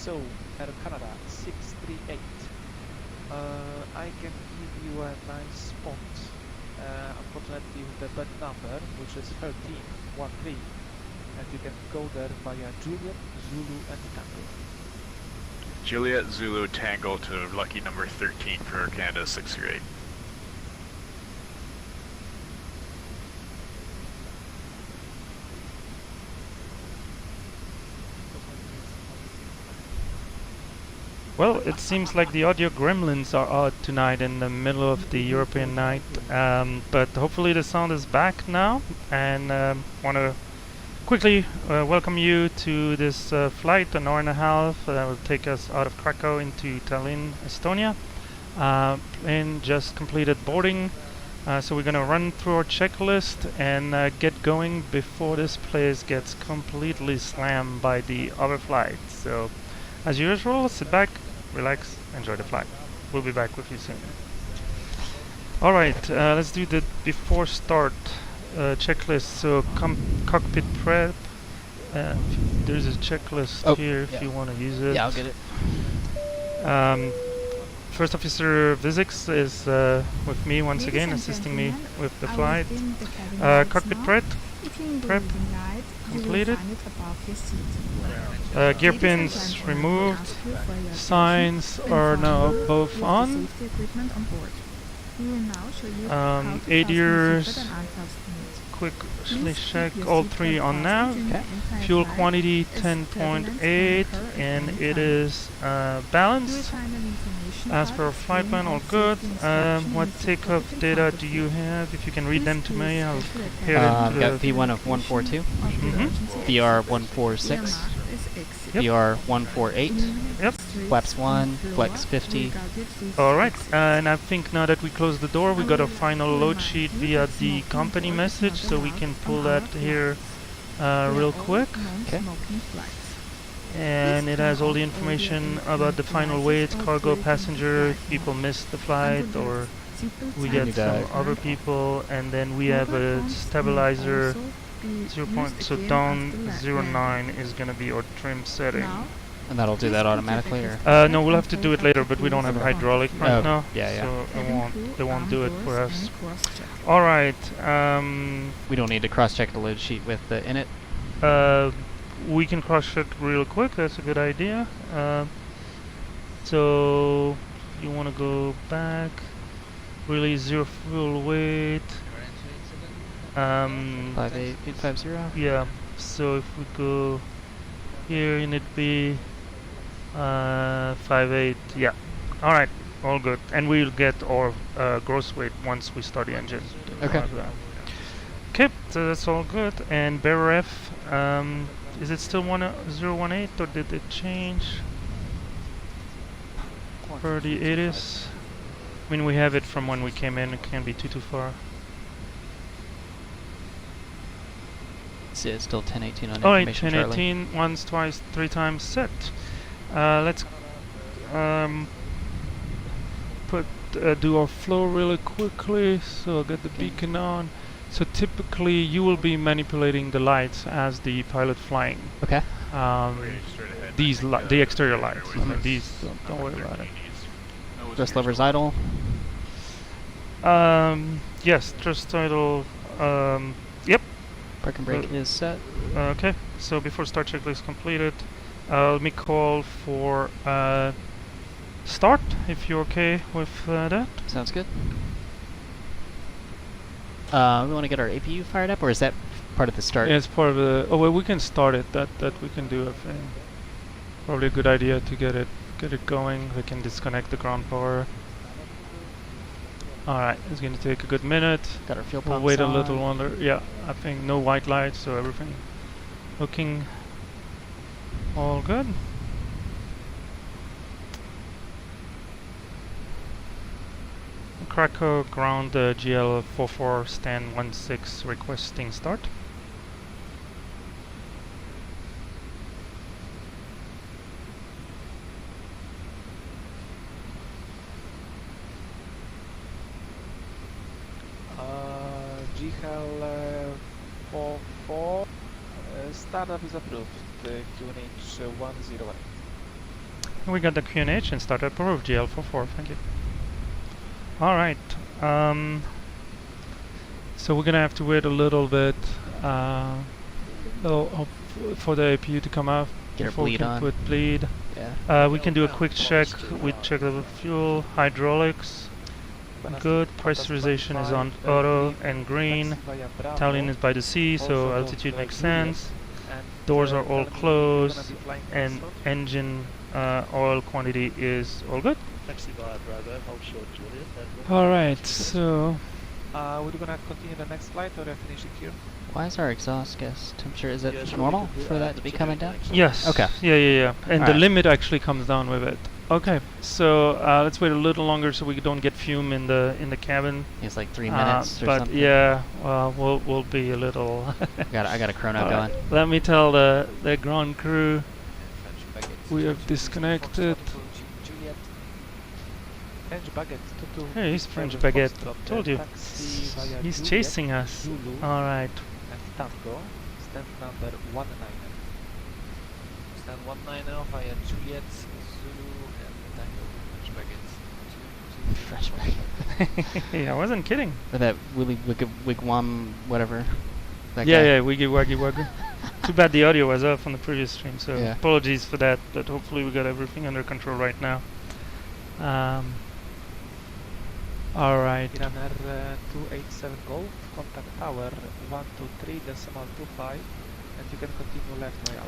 So, Air Canada 638. I can give you a nice spot. Unfortunately, with the bed number, which is 1313, and you can go there via Juliet, Zulu, and Tango. Juliet, Zulu, Tango to lucky number 13 for Canada 638. Well, it seems like the audio gremlins are out tonight in the middle of the European night, but hopefully the sound is back now, and want to quickly welcome you to this flight, an hour and a half that will take us out of Krakow into Tallinn, Estonia. Plane just completed boarding, so we're going to run through our checklist and get going before this place gets completely slammed by the other flights. So, as usual, sit back, relax, enjoy the flight. We'll be back with you soon. Alright, let's do the before start checklist. So, cockpit prep. There's a checklist here if you want to use it. Yeah, I'll get it. First Officer Physics is with me once again, assisting me with the flight. Cockpit prep completed. Gear pins removed. Signs are now both on. ADIRs quickly check all three on nav. Okay. Fuel quantity 10.8 and it is balanced. As per flight plan, all good. What takeoff data do you have? If you can read them to me, I'll compare it to I've got V1 of 142, VR 146, Yep. VR 148, Yep. flaps 1, flex 50. Alright, and I think now that we close the door, we got a final load sheet via the company message, so we can pull that here real quick. Okay. And it has all the information about the final weight, cargo, passenger, if people missed the flight, or we get some other people, and then we have a stabilizer 0. So down 09 is going to be our trim setting. And that'll do that automatically, or? No, we'll have to do it later, but we don't have a hydraulic right now. Yeah. So they won't do it for us. Alright, We don't need to cross-check the load sheet with the init. we can cross-check real quick, that's a good idea. So you want to go back, really zero fuel weight. 58850. Yeah, so if we go here, and it'd be 5.8, yeah. Alright, all good. And we'll get our gross weight once we start the engine. Okay. Okay, so that's all good. And BRF, is it still 018 or did it change? 38 is. I mean, we have it from when we came in. It can't be too far. See, it's still 1018 on Alright, information, 1018, Charlie. once, twice, three times set. Let's do our flow really quickly. So I'll get the beacon on. So typically you will be manipulating the lights as the pilot flying. Okay. The exterior lights. I mean, these, don't worry about it. Thrust levers idle. Yes, thrust idle. Yep. Park and brake is set. Okay, so before start checklist completed, let me call for start, if you're okay with that. Sounds good. We want to get our APU fired up, or is that part of the start? Yeah, it's part of the. Oh well, we can start it. That we can do. I think probably a good idea to get it going. We can disconnect the ground power. All right, it's going to take a good minute. Got our fuel We'll pumps wait a on. little longer. Yeah, I think no white lights, so everything looking all good. Krakow ground GL 44 stand 16 requesting start. JeeHell 44, startup is approved. QNH 101. We got the QNH and start approved. JeeHell44. Thank you. All right. So we're gonna have to wait a little bit for the APU to come out Get our before we bleed can on. put bleed. Yeah. We can do a quick check. We check the fuel, hydraulics. Good. Pressurization is on auto and green. Italian is by the sea, so altitude makes sense. Doors are all closed, and engine oil quantity is all good. All right, so We're gonna continue the next flight or finish it here? Why is our exhaust gas temperature, is it normal for that to be coming down? yes, Okay. yeah, and the Alright. limit actually comes down with it. Okay, so let's wait a little longer so we don't get fume in the cabin. It's like 3 minutes or but something. yeah, well, we'll be a little. I got a chrono Alright, going. let me tell the ground crew we have disconnected. French baguette. Hey, he's French baguette. Told you. He's chasing us. All right. And Tango, stand number 19. Stand 19 via Juliet, Zulu, and Tango, French baguette. Fresh back. Yeah, I wasn't kidding. Or that Willy Wigwam, whatever. That Yeah, guy. yeah, wiggy waggy waggy. Too bad the audio was off on the previous stream, so Yeah. apologies for that. But hopefully we got everything under control right now. All right. Runner 287 Golf, contact tower 123.25, and you can continue left Royal.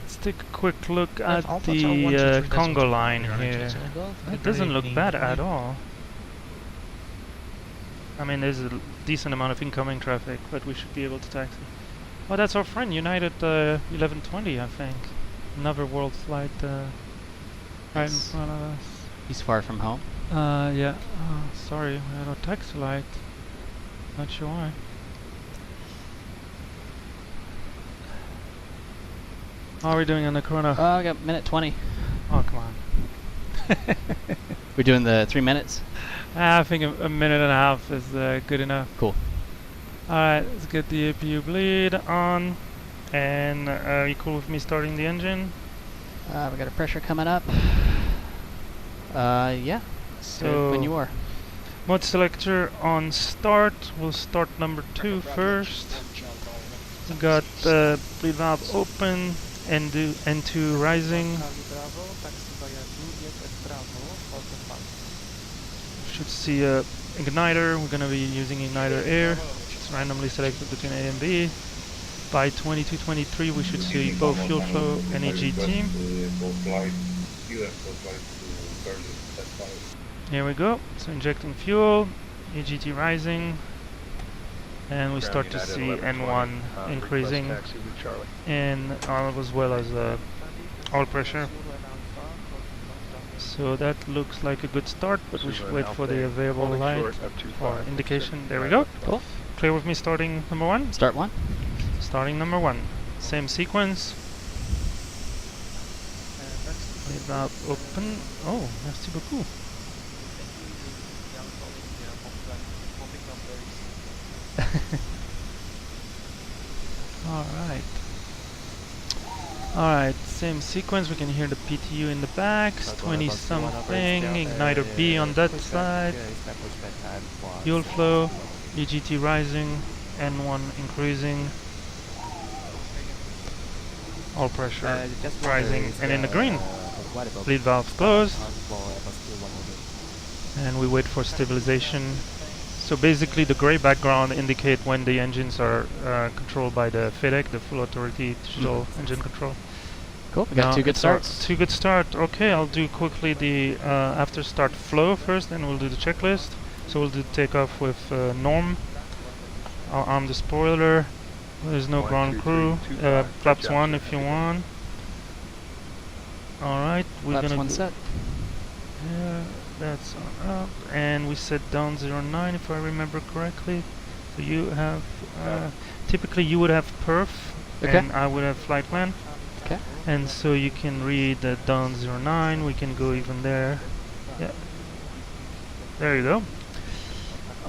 Let's take a quick look at Alpha the Tower 123.25 Congo line running here. 27 Golf. It doesn't look bad at all. I mean, there's a decent amount of incoming traffic, but we should be able to taxi. Oh, that's our friend United 1120, I think. Another WorldFlight right in Yes. front of us. He's far from home. Yeah. Oh, sorry, we had a taxi light. Not sure why. How are we doing on the Corona? Oh, I got minute 20. Oh, come on. We're doing the 3 minutes. I think a minute and a half is good enough. Cool. Alright, let's get the APU bleed on. And are you cool with me starting the engine? We got a pressure coming up. Yeah. So When you are. mode selector on start. We'll start number 2 first. We got the bleed valve open and do N2 rising. Bravo, taxi via Juliet and Bravo, Hotel Park. Should see a igniter. We're gonna be using igniter air. It's randomly selected between A and B. By 2223 we should see both fuel flow and EGT. Here we go. So injecting fuel, EGT rising, and we start to see N1 increasing, and as well as oil pressure. So that looks like a good start, but we should wait for the available light for indication. There we go. Cool. Clear with me starting number 1? Start one. Starting number 1. Same sequence. Bleed valve open. Oh, merci beaucoup. Alright. Alright, same sequence. We can hear the PTU in the back. 20 something. Igniter B on that side. Fuel flow. EGT rising. N1 increasing. All pressure rising. And in the green. Bleed valve closed. And we wait for stabilization. So basically the gray background indicate when the engines are controlled by the FEDEC, the full authority digital engine control. Cool. We got Now 2 good it's our starts. 2 good start. Okay, I'll do quickly the after start flow first, then we'll do the checklist. So we'll do takeoff with norm. I'll arm the spoiler. There's no ground crew. Flaps 1 if you want. Alright, we're Flaps gonna 1 do set. yeah, that's up, and we set down 09 if I remember correctly. So you have, typically you would have perf, Okay. and I would have flight plan. Okay. And so you can read the down 09, we can go even there. Yeah. There you go.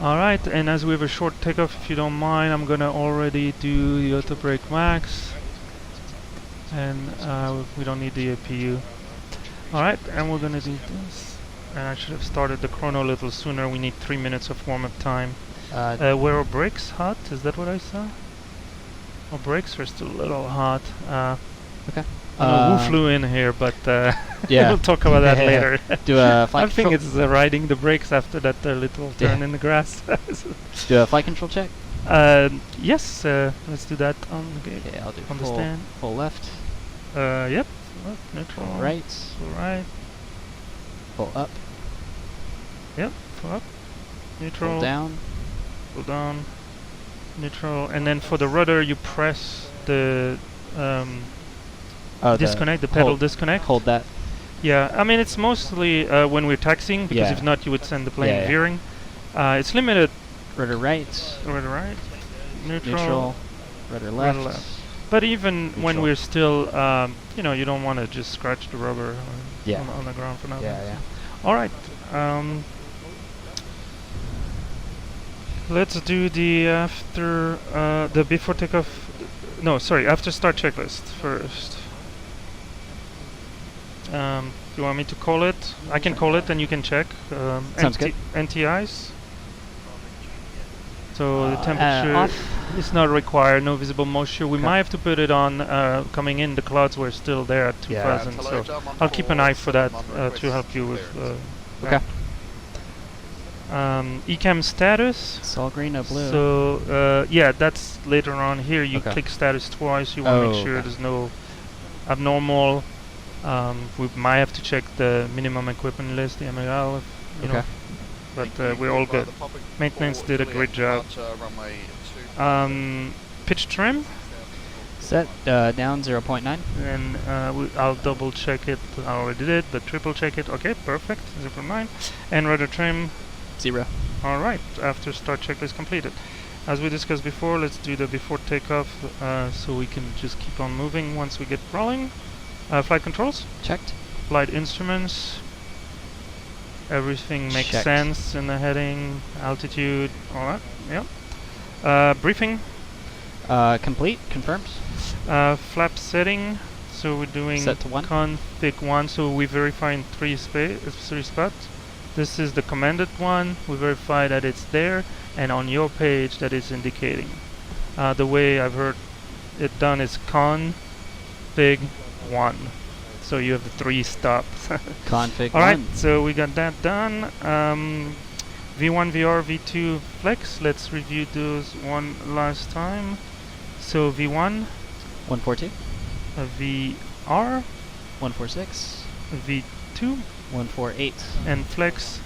Alright, and as we have a short takeoff, if you don't mind, I'm gonna already do the auto brake max. And we don't need the APU. Alright, and we're gonna do this. And I should have started the chrono a little sooner. We need 3 minutes of warm-up time. Where are brakes hot? Is that what I saw? Oh, brakes are still a little hot. Okay. I don't know who flew in here, but yeah. we'll talk about that later. Do a flight I think control. it's riding the brakes after that little turn in the grass. Do a flight control check. Yes, let's do that on the gate. Okay, I'll do on the stand. full left. Yep. Left, neutral. Full right. Full right. Full up. Yep. Full up. Neutral. Full down. Full down. Neutral. And then for the rudder, you press the disconnect, the pedal disconnect. Hold that. Yeah, I mean it's mostly when we're taxiing, because if not you would send the plane veering. It's limited. Rudder right. Rudder right. Neutral. Neutral. Rudder left. Rudder left. But even when we're still, you know, you don't want to just scratch the rubber on the ground for now. Yeah. All right. Let's do the before takeoff. No, sorry, after start checklist first. You want me to call it? I can call it and you can check. Sounds good. NTIs. So the temperature is not required, no visible moisture. We might have to put it on coming in. The clouds were still there at 2000, so I'll keep an eye for that to help you with okay. ECAM status. It's all green or blue. So yeah, that's later on here. You click status twice. You want to make sure there's no abnormal. We might have to check the minimum equipment list, the MAL, you know. But we're all good. Maintenance did a great job. Pitch trim. Set down 0.9. And I'll double check it. I already did, but triple check it. Okay, perfect. 0.9. And rudder trim. 0. Alright, after start checklist completed. As we discussed before, let's do the before takeoff so we can just keep on moving once we get rolling. Flight controls. Checked. Flight instruments. Everything makes sense in the heading, altitude, all that. Yep. Briefing. Complete. Confirmed. Flap setting. So we're doing set to 1. Config 1. So we verify in 3 spots. This is the commanded one. We verify that it's there, and on your page that is indicating. The way I've heard it done is config 1. So you have the 3 stops. Config 1. Alright, so we got that done. V1, VR, V2, Flex. Let's review those one last time. So V1. 142. VR. 146. V2. 148. And Flex.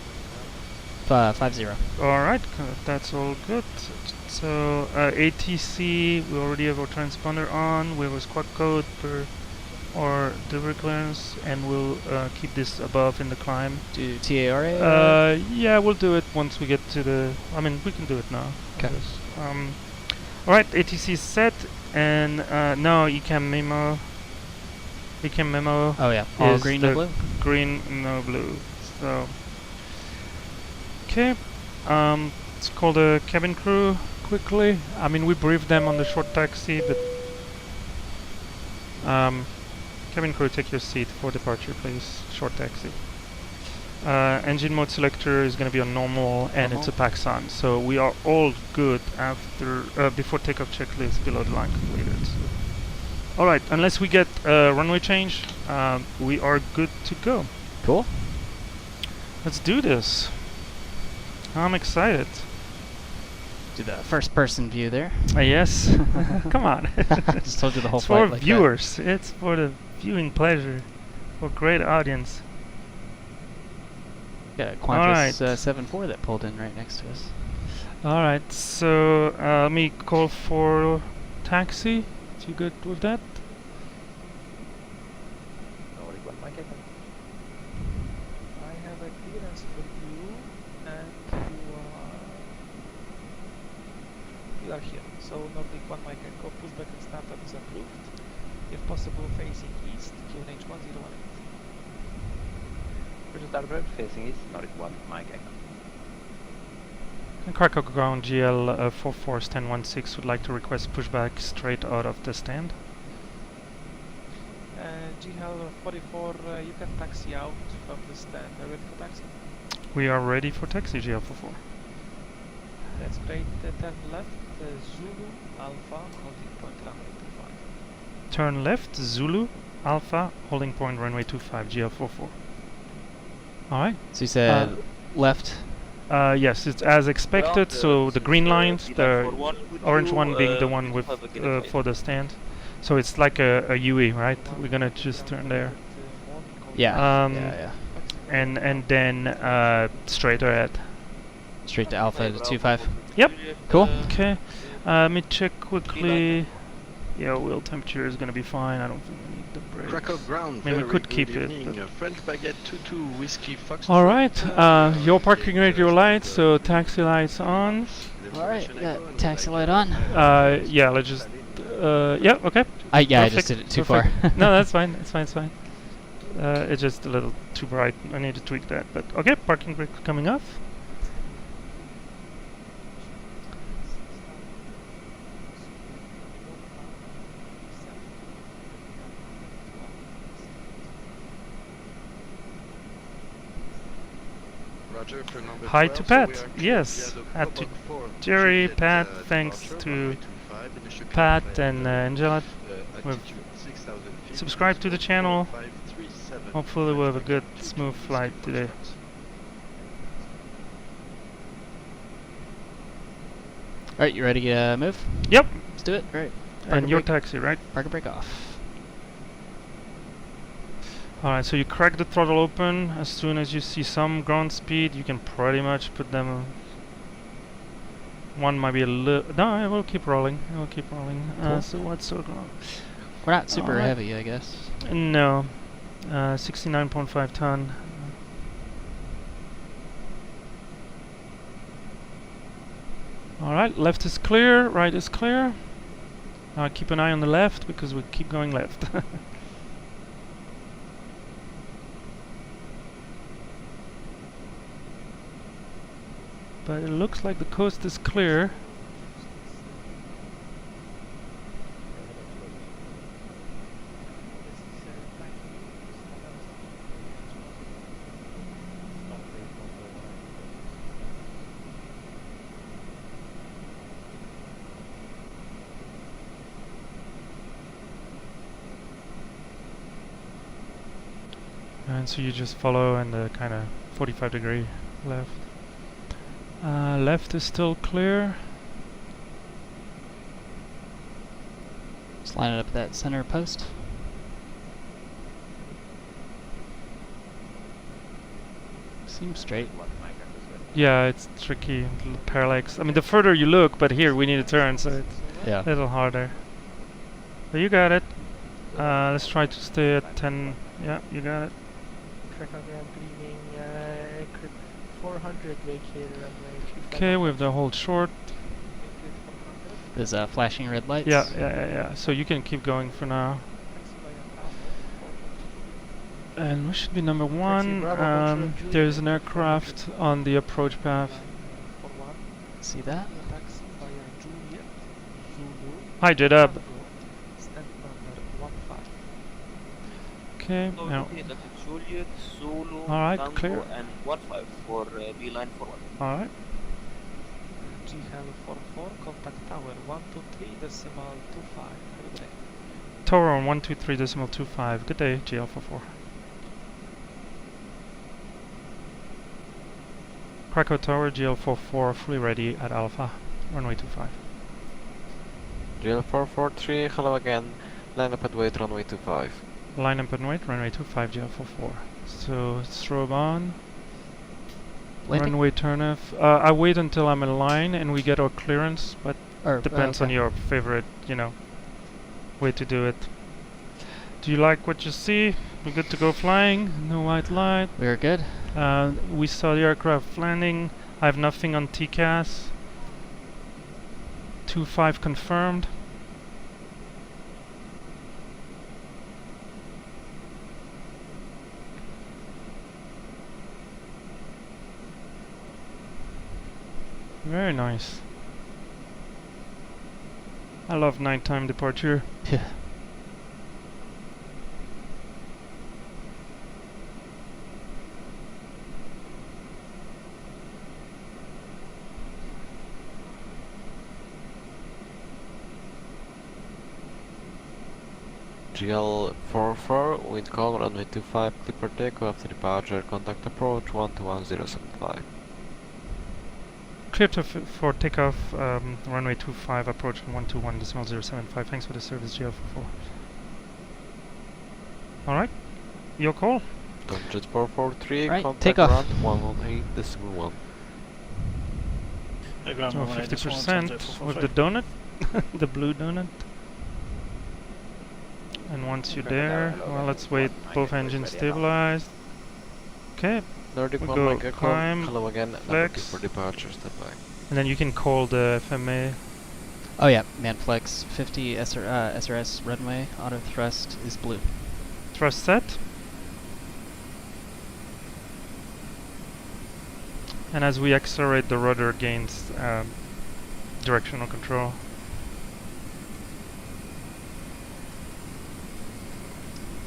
50. Alright, that's all good. So ATC, we already have our transponder on. We have a squawk code per or delivery clearance, and we'll keep this above in the climb. Do TARA? Yeah, we'll do it once we get to the. I mean, we can do it now. Okay. All right, ATC is set, and now ECAM memo. ECAM memo. Oh yeah, all green, no blue. Green, no blue. So. Okay. Let's call the cabin crew quickly. I mean, we briefed them on the short taxi, but. Cabin crew, take your seat for departure, please. Short taxi. Engine mode selector is going to be on normal, and it's a Paxson. So we are all good after before takeoff checklist below the line completed. So. All right, unless we get runway change, we are good to go. Cool. Let's do this. I'm excited. Do the first-person view there. Yes. Come on. Just told you the whole it's flight for like viewers. It's for the viewing pleasure. For great audience. Got a Qantas 7-4 that pulled in right next to us. Alright, so let me call for taxi. You good with that? I have a clearance for you, and you are here. So Nordic 1 Mike Echo, pushback and startup is approved. If possible, facing east, QNH 1018. British Starboard, facing east, Nordic 1 Mike Echo. And Krakow ground GL 441016 would like to request pushback straight out of the stand. JeeHell 44, you can taxi out from the stand. Are you ready for taxi? We are ready for taxi, JeeHell44. That's great. Turn left, Zulu, Alpha, holding point runway 25. Turn left, Zulu, Alpha, holding point runway 25, JeeHell44. Alright. So you said left. Yes, it's as expected, so the green lines, the orange one being the one with for the stand. So it's like a UE, right? We're gonna just turn there. Yeah. Um, Yeah. And then straight ahead. Straight to Alpha to 25. Yep. Cool. Okay. Let me check quickly. Yeah, wheel temperature is gonna be fine. I don't think we need the brakes. Krakow ground. I mean, we very could good keep it, evening. but- French baguette 22 whiskey fox. All right. Your parking radio lights, so taxi lights on. Alright, got taxi light on. Yeah, let's just. Yeah. Okay. Yeah, I Perfect, just did it too perfect. far. No, that's fine. It's fine. It's fine. It's just a little too bright. I need to tweak that. But okay, parking brake coming off. Roger for number Hi 12, to so Pat. we are clear Yes. via the Hi to Cobalt 4. Jerry, Juliet, Pat. Thanks departure, to runway 25, initial Pat climb and Angela. We've altitude 6,000 feet, subscribed to the channel. 4537. Hopefully we'll have a good, smooth flight today. Alright, you ready to move? Yep. Let's do it. Alright. And your brake. taxi, right? Parking brake off. Alright, so you crack the throttle open. As soon as you see some ground speed, you can pretty much put them. One might be a little. No, it will keep rolling. It will keep rolling. Cool. So what's so ground? We're not super Alright. heavy, I guess. No. 69.5 ton. Alright, left is clear, right is clear. Keep an eye on the left because we keep going left. But it looks like the coast is clear. And so you just follow and kind of 45 degree left. Left is still clear. Just line it up at that center post. Seems straight. Yeah, it's tricky. Little parallax. I mean, the further you look, but here we need a turn, so it's Yeah. a little harder. But you got it. Let's try to stay at 10. Yeah, you got it. Krakow ground leaving 400 vacated runway 25. Okay, we have the hold short. There's flashing red lights. Yeah. So you can keep going for now. And we should be number one. There's an aircraft on the approach path. See that? Hi, J-Dub. Okay, now. Juliet, Zulu, Alright, Tango, clear. and WorldFlight for beeline forward. Alright. JeeHell 44, contact tower 123.25. Have a good day. Tower on 123.25. Good day, JeeHell44. Krakow Tower, JeeHell44, fully ready at Alpha, runway 25. JeeHell443, hello again. Line up at weight, runway 25. Line up and wait, runway 25, JeeHell44. So, strobe on. Landing? Runway turn off. I wait until I'm in line and we get our clearance, but Or, depends on okay. your favorite, way to do it. Do you like what you see? We're good to go flying. No white light. We are good. We saw the aircraft landing. I have nothing on TCAS. 25 confirmed. Very nice. I love nighttime departure. Yeah. GL 44, wind calm, runway 25, clipper takeoff after departure, contact approach 121075. Clear for takeoff, runway 25, approach 121.075. Thanks for the service, JeeHell. Alright, your call. Jet 443, Right, contact takeoff. ground 118.1. So 50% with the donut, the blue donut. And once you're there, well, let's wait, both engines stabilized. Okay, Nordic We 1 go Mike Echo, climb, hello again, flex. for departure, step by. and then you can call the FMA. Oh yeah, Manflex 50 SRS runway, auto thrust is blue. Thrust set. And as we accelerate, the rudder gains directional control.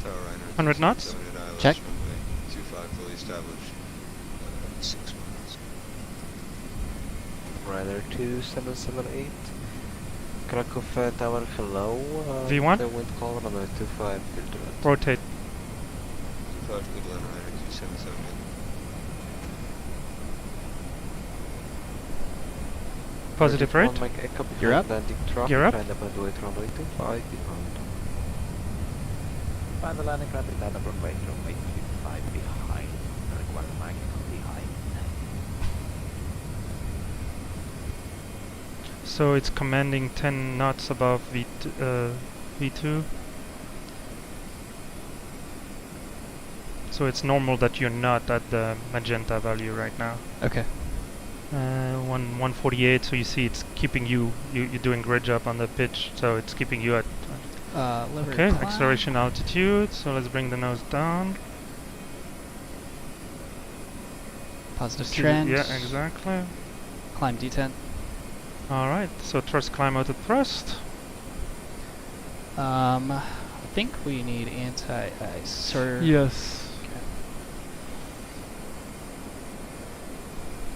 Tower Reiner, 100 knots. 70 ILS, Check. runway 25 fully established. 6 miles. Rider 2778. Krakow Tower, hello. V1? The wind call, runway 25, filter. Rotate. 25 good line Reiner 2778. Positive rate. Mike Echo, You're up. landing traffic, You're up. China runway 25, behind. Find the landing craft at runway 25 behind. Require Mike behind. So it's commanding 10 knots above V2. So it's normal that you're not at the magenta value right now. Okay. 148, so you see it's keeping you're doing great job on the pitch, so it's keeping you at Lever okay, climb. acceleration altitude, so let's bring the nose down. Positive See the- trend. Yeah, exactly. Climb detent. Alright, so thrust climb out of thrust. I think we need anti-ice or Yes.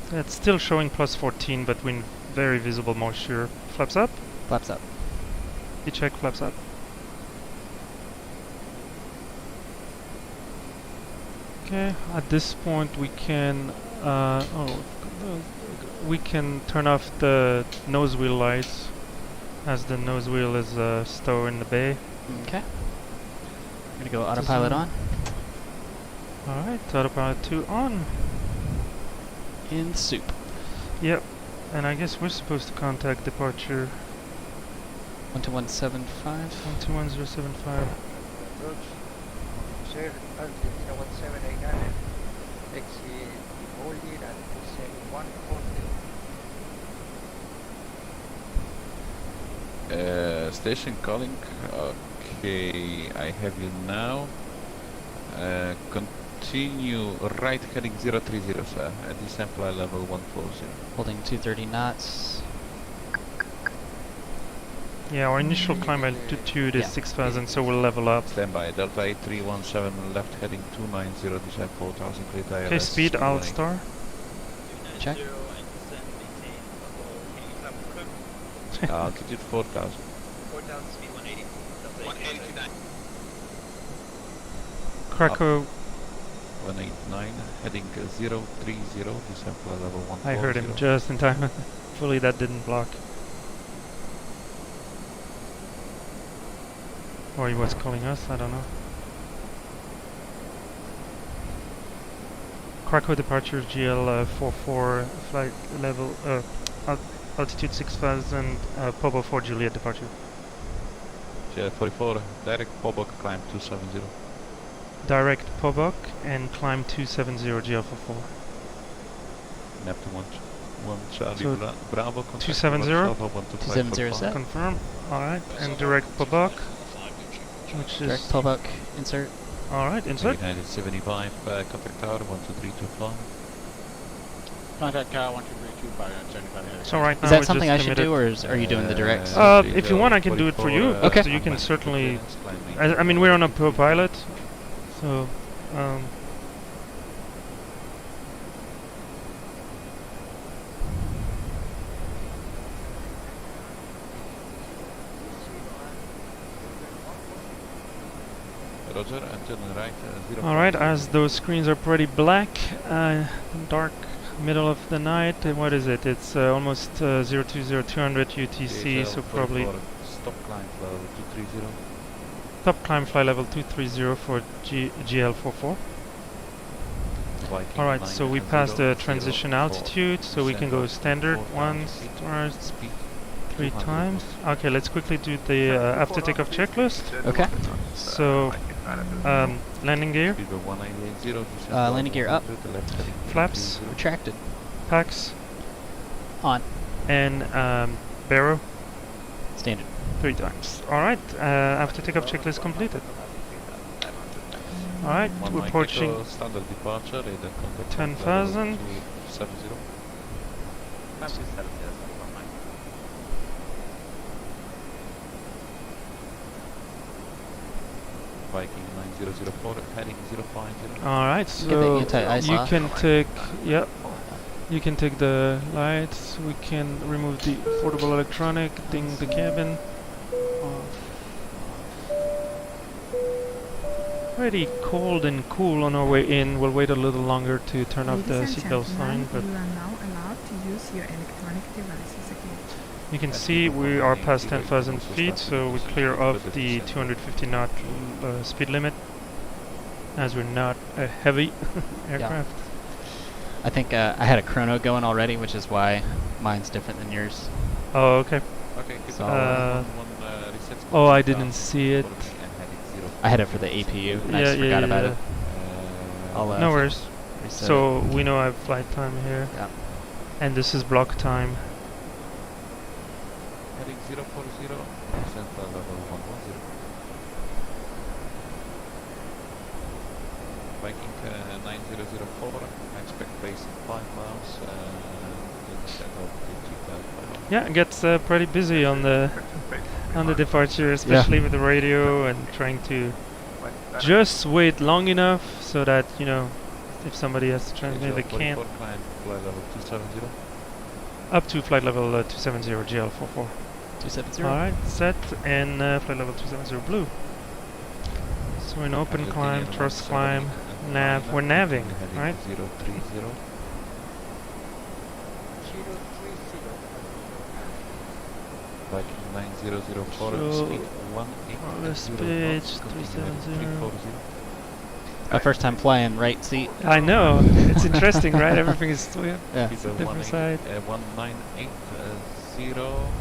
It's still showing plus 14, but with very visible moisture. Flaps up. flaps up. You check flaps up. Okay, at this point we can we can turn off the nose wheel lights, as the nose wheel is stowed in the bay. Okay. I'm gonna go autopilot on. Alright, autopilot 2 on. In soup. Yep, and I guess we're supposed to contact departure 12175. 121075. Approach. Sir, altitude 1789. Exit hold it at descend 140. Station calling. Okay, I have you now. Continue right heading 030, sir. Descent fly level 140. Holding 230 knots. Yeah, our initial climb altitude is Yeah. 6,000, so we'll level up. Standby. Delta 8317 left heading 290. Descent 4000 clear ILS. Okay, speed alt star. Check. Altitude 4000. 4,000 speed 180. 180. Krakow. 189 heading 030. Descent fly level 140. I heard him just in time. Hopefully that didn't block. Or he was calling us, I don't know. Krakow departure GL 44 flight level altitude 6,000 Pobo 4 Juliet departure. Jet 44 direct Pobok climb 270. Direct Pobok and climb 270 GL 44. Neptune 1 Charlie So Bravo contact 270? 270 set. Confirm. Alright, and direct Pobok, which Direct is pullback insert. alright, insert. United 75 contact tower 12325. Contact tower 1232 So right now Is that we're something just I should committed. do, or are you doing the directs? If you want, I can do it for you. Okay. So you can certainly. I mean, we're on a pro pilot, so. Roger, and turn right, 0. Alright, as those screens are pretty black, dark middle of the night, what is it? It's almost 020 200 UTC, so probably Stop climb level 230. top climb fly level 230 for JeeHell44. Viking Alright, 9 so we and passed 0, the transition 0, altitude, so we can go standard 4 1 times speed, stars, speed 3 200 times. Okay, let's quickly do the after takeoff checklist. Okay. So, landing gear, speed of 198.0, Landing gear up. flaps, Retracted. packs, On. and barrow Standard. 3 times. Alright, after takeoff checklist completed. Alright, we're approaching standard departure, radar contact 10,000. 70. Viking 9004, heading 050. Alright, Get the so anti-ice you off. can take, yep, you can take the lights, we can remove the portable electronic, ding the cabin. Pretty cold and cool on our way in. We'll wait a little longer to turn off the seatbelt sign, but you are now allowed to use your electronic devices again. you can see we are past 10,000 feet, so we clear off the 250 knot speed limit, as we're not a heavy aircraft. I think I had a chrono going already, which is why mine's different than yours. Oh, okay. Okay, keep So, reset. Oh, I didn't see it. I had it for the APU, and I just forgot about it. I'll, No worries. reset So we know I have flight time here. Yeah. And this is block time. Heading 040, descent level 110. Viking 9004, I expect base in 5 miles, descent altitude 3,500. Yeah, it gets pretty busy on the departure, especially with the radio and trying to just wait long enough so that, you know, if somebody has to transmit, they can't. Climb flight level 270. Up to flight level 270 JeeHell44. 270. Alright, set, and flight level 270 blue. So an open climb, thrust climb, nav. We're naving, right? 030. Viking 9004, So, speed 180. speed 370. My first time flying right seat. I know, it's interesting, right? Everything is Yeah. different side. 1980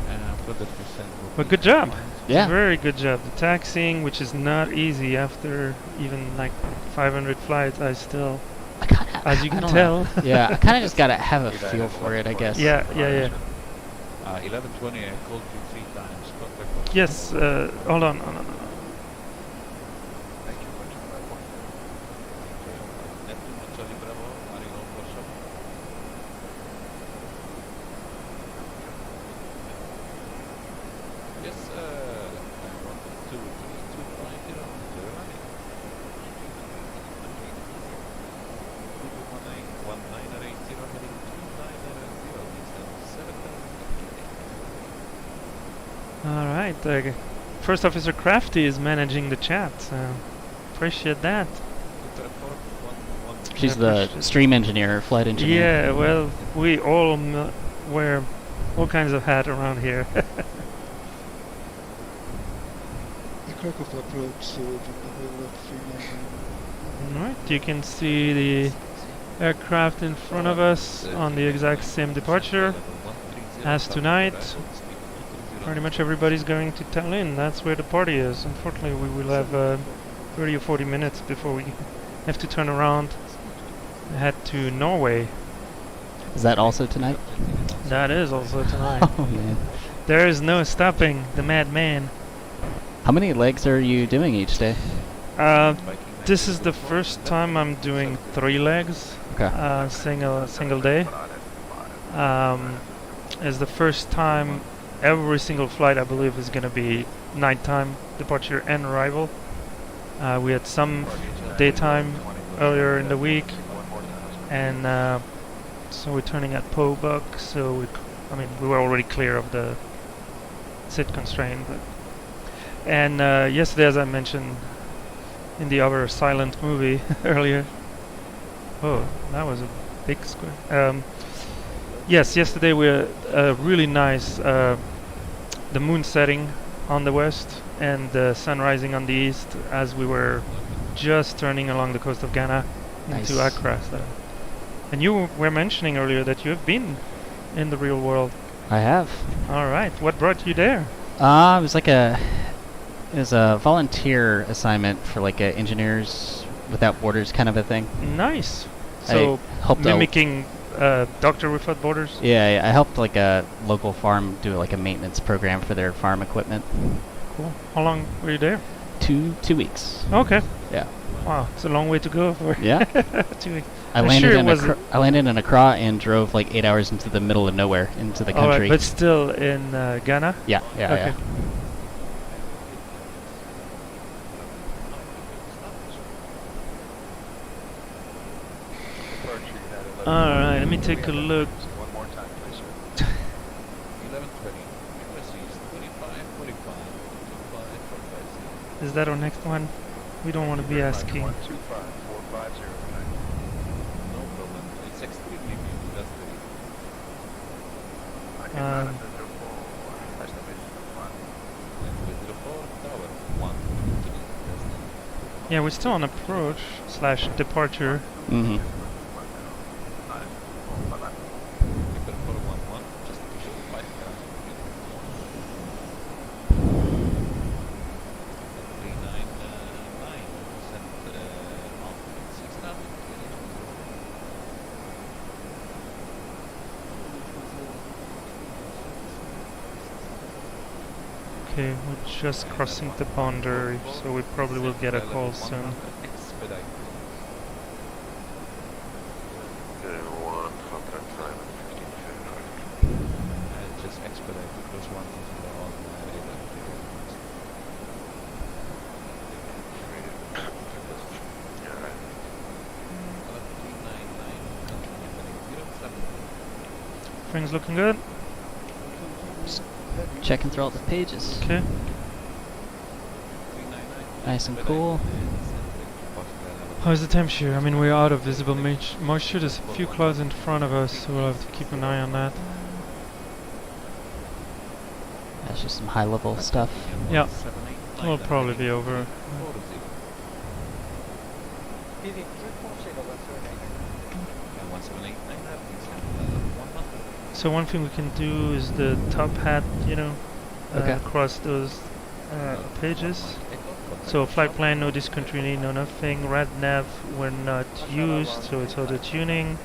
and further descent. But good job. Yeah. Very good job. The taxiing, which is not easy after even like 500 flights, I still, I kinda, as you I can don't tell. know. Yeah, I kind of just gotta have a feel for it, I guess. Yeah. 1120, I called you 3 times. Contact. Yes, hold on. Neptune, Charlie Bravo, are you on for shop? Yes, 1, 2, 3, 2, 5, 0, 19, Alright, First Officer Crafty is managing the chat, so appreciate that. She's the stream engineer, flight engineer. Yeah, well, we all wear all kinds of hats around here. The Krakow approach to the middle of 399. Alright, you can see the aircraft in front of us on the exact same departure as tonight. Pretty much everybody's going to Tallinn, that's where the party is. Unfortunately, we will have 30 or 40 minutes before we have to turn around and head to Norway. Is that also tonight? That is also tonight. Oh man. There is no stopping the madman. How many legs are you doing each day? This is the first time I'm doing 3 legs. Okay. Single day. Is the first time every single flight, I believe, is going to be nighttime departure and arrival. We had some daytime earlier in the week, and so we're turning at Pobuk. So we were already clear of the sit constraint. And yesterday, as I mentioned, in the other silent movie earlier. Oh, that was a big square. Yes, yesterday we had really nice. The moon setting on the west and the sun rising on the east as we were just turning along the coast of Ghana into Nice. Accra. So. And you were mentioning earlier that you have been in the real world. I have. All right. What brought you there? It was like it was a volunteer assignment for like a Engineers Without Borders kind of a thing. Nice. So helped mimicking Doctor Without Borders? Yeah, I helped like a local farm do like a maintenance program for their farm equipment. Cool. How long were you there? 2 weeks. Okay. Yeah. Wow, it's a long way to go for. Yeah. 2 weeks. I landed in Accra and drove like 8 hours into the middle of nowhere into the country. Alright, but still in Ghana? Yeah. Okay. Alright, let me take a look. One more time, please, sir. 11:20. East 45. Is that our next one? We don't want to be asking. 125 No problem. It's extremely busy. That's the reason. Tower 1. Yeah, we're still on approach / departure. Mm-hmm. Okay, we're just crossing the boundary, so we probably will get a call soon. Just expedite because one is on radar. Things looking good? Checking through all the pages. Okay. Nice and cool. How's the temperature? I mean, we're out of visible moisture. There's a few clouds in front of us, so we'll have to keep an eye on that. That's just some high-level stuff. Yeah, we'll probably be over. So one thing we can do is the top hat, across those pages. So flight plan, no discontinuity, no nothing. Rad nav, we're not used, so it's auto tuning.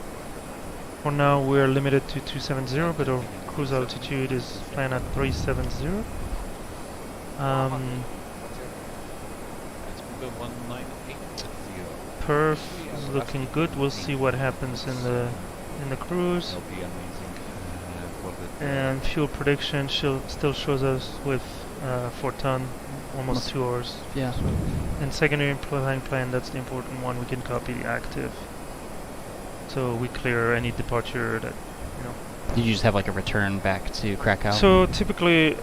For now, we're limited to 270, but our cruise altitude is planned at 370. Perf is looking good. We'll see what happens in the cruise. And fuel prediction still shows us with 4 ton, almost 2 hours. Yeah. And secondary flying plan, that's the important one. We can copy the active, so we clear any departure that Did you just have like a return back to Krakow? So typically,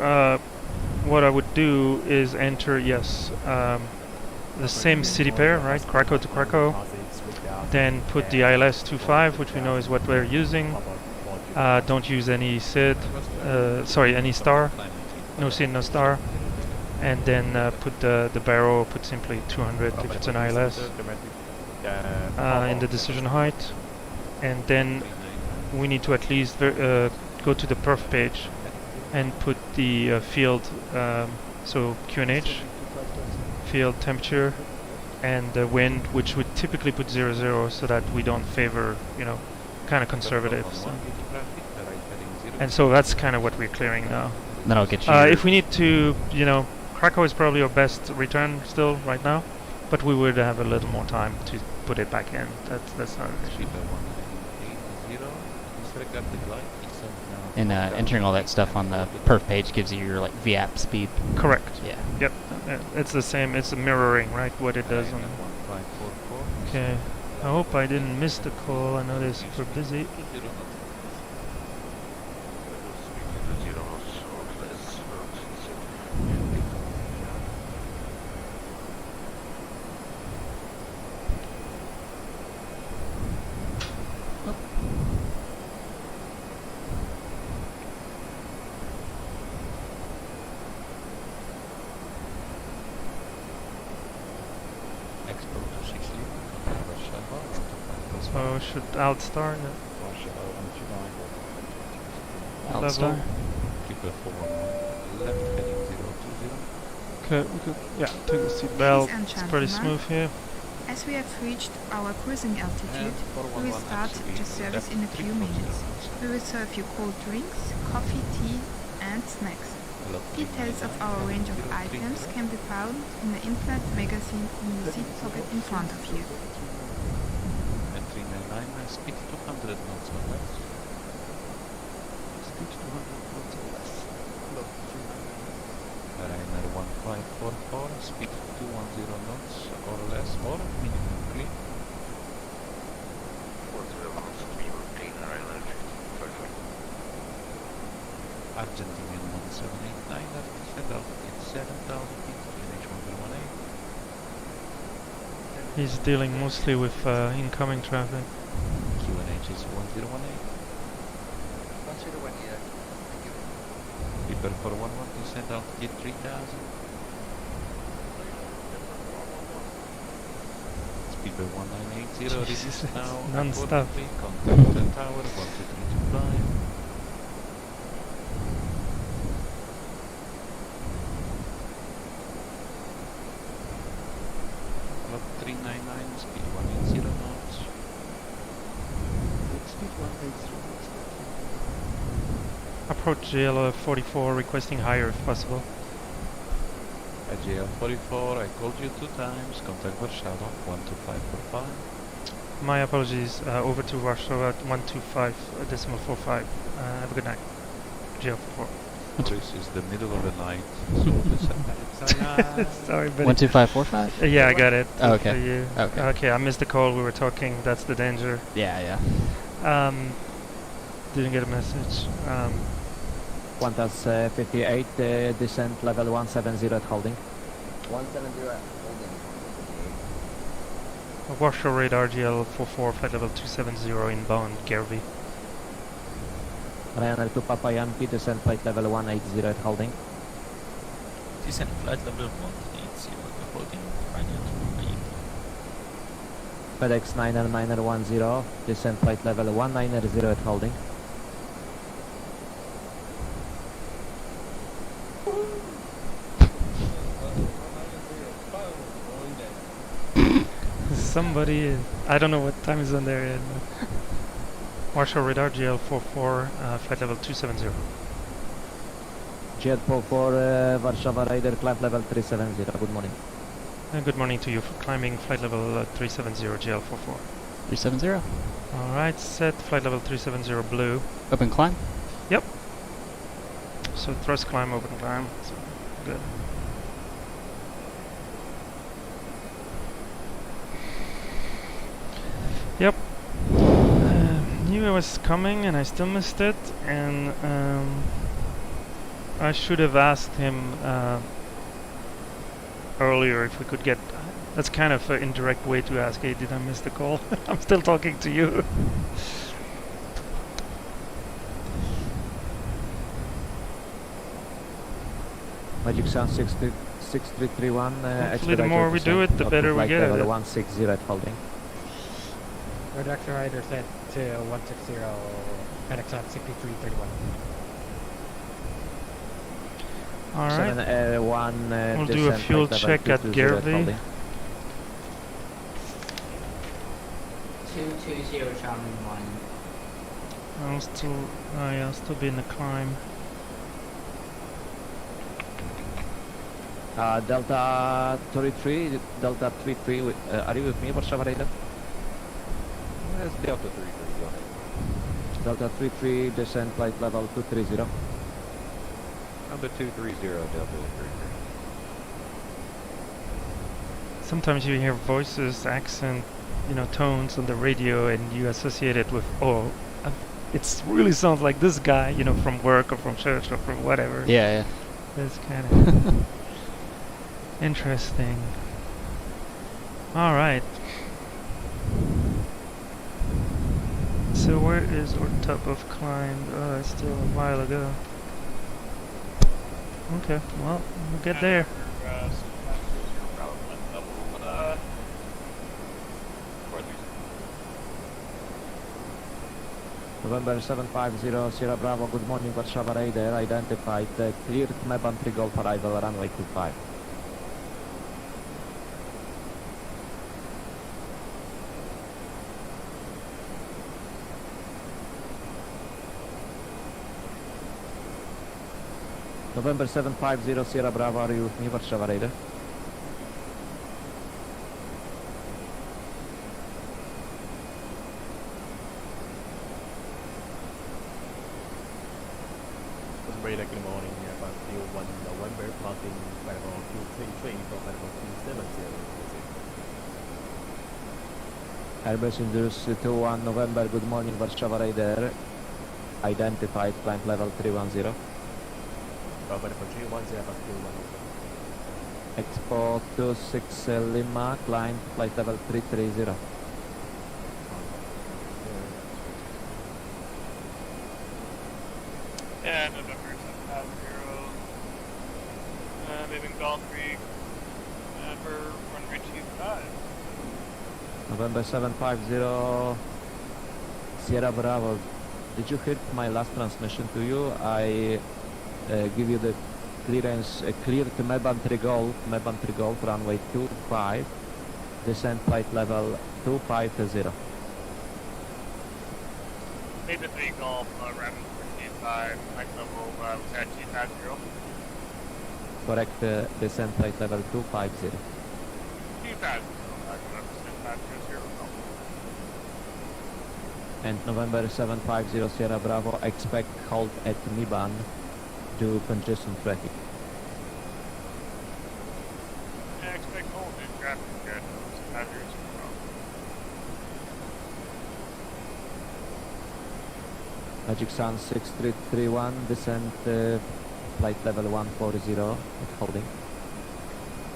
what I would do is enter the same city pair, right? Krakow to Krakow. Then put the ILS 25, which we know is what we're using. Don't use any SID, any star, no SID, no star, and then put the barrel, put simply 200 if it's an ILS, in the decision height, and then we need to at least go to the perf page and put the field, so QNH, field temperature, and the wind, which would typically put 00, so that we don't favor, kind of conservative. So. And so that's kind of what we're clearing now. Then I'll get you. If we need to, Krakow is probably our best return still right now, but we would have a little more time to put it back in. That's not an issue. And entering all that stuff on the perf page gives you your VAP speed. Correct. Yeah. Yep. It's the same. It's a mirroring, right? What it does on. Okay. I hope I didn't miss the call. I know they're super busy. So should outstar Russia on 29. level? Outstar. Prepare for 11, left heading 020. Okay, we could, yeah, take the seatbelt. and It's pretty gentlemen. smooth here. As we have reached our cruising altitude, we will start the service in a few minutes. We will serve you cold drinks, coffee, tea, and snacks. Details of our range of items can be found in the implant magazine in the seat pocket in front of you. And 399, speed 200 knots or less. Speed 200 knots or less. Look, 399. Ryanair 1544, speed 210 knots or less, or minimum clean. 40 knots, we routine Ryanair 1544. Argentinian 1789, that is send out in 7,000 feet, finish 1018. He's dealing mostly with incoming traffic. QNH is 1018. 101 here. Thank you. Prepare for 11, descend out gate 3000. Speedbird 1980, Jesus, release now. non-stop. Accordingly, contact the tower 12325. Club 399, speed 180 knots. Speed 180 knots. Approach JeeHell 44, requesting higher if possible. JeeHell 44, I called you 2 times, contact Warsaw 12545. My apologies, over to Warsaw at 125.45. Have a good night. JeeHell 44. This is the middle of the night, so listen. Sorry, buddy. 12545? Yeah, I got it. Oh, For okay. you. Okay. Okay, I missed the call. We were talking. That's the danger. Yeah. Didn't get a message. Qantas 58, descent level 170 at holding. 170 at holding. Warsaw radar GL 44, flight level 270 inbound, Garvey. Ryanair to Papa Yankee, descent flight level 180 at holding. Descent flight level 180 at holding, Ryanair to FedEx 910, descent flight level 190 at holding. Somebody, I don't know what time is on there yet. Warsaw radar GL 44, flight level 270. Jet 44, Warsaw Raider, climb level 370. Good morning. Good morning to you for climbing flight level 370 GL 44. 370. Alright, set flight level 370 blue. Open climb? Yep. So thrust climb, open climb. So good. Yep. Knew it was coming and I still missed it, and I should have asked him earlier if we could get. That's kind of an indirect way to ask, hey, did I miss the call? I'm still talking to you. Magic Sound 6331. Hopefully the more we do it, the better we get at it. 160 at holding. Reduction rider set to 160, FedEx on 6331. Alright. 7 We'll do a fuel check at Garvey. 220 Charlie 1. I'll still be in the climb. Delta 33, Delta 33, are you with me, Warsaw Raider? That's Delta 33, go ahead. Delta 33, descent flight level 230. Number 230, Delta 33. Sometimes you hear voices, accent, tones on the radio, and you associate it with, it really sounds like this guy, from work or from church or from whatever. Yeah. That's kind of interesting. All right. So where is our top of climb? It's still a while ago. Okay, well, we'll get there. November 750 Sierra Bravo, good morning, Warszawa radar, identified, cleared Meban 3 Golf arrival, runway 25. November 750 Sierra Bravo, are you with me, Warszawa radar? Radar, good morning, about fuel 1 November, parking variable 233 for variable 270. Airbus Indus 21 November, good morning, Warszawa radar, identified, climb level 310. Variable 310, about fuel 1 Expo 26 Lima, climb flight level 330. Yeah, November 750. Leaving Gulf Creek for runway 25. November 750 Sierra Bravo, did you hear my last transmission to you? I give you the clearance, clear to Meban 3 Golf, runway 25, descent flight level 250. Leave the 3 Golf, runway 25, flight level was at 250. Correct, descent flight level 250. 250, And November 750 Sierra Bravo, expect halt at Meban to congestion traffic. Yeah, expect hold in traffic at passengers. Magic Sun 6331, descent flight level 140 at holding.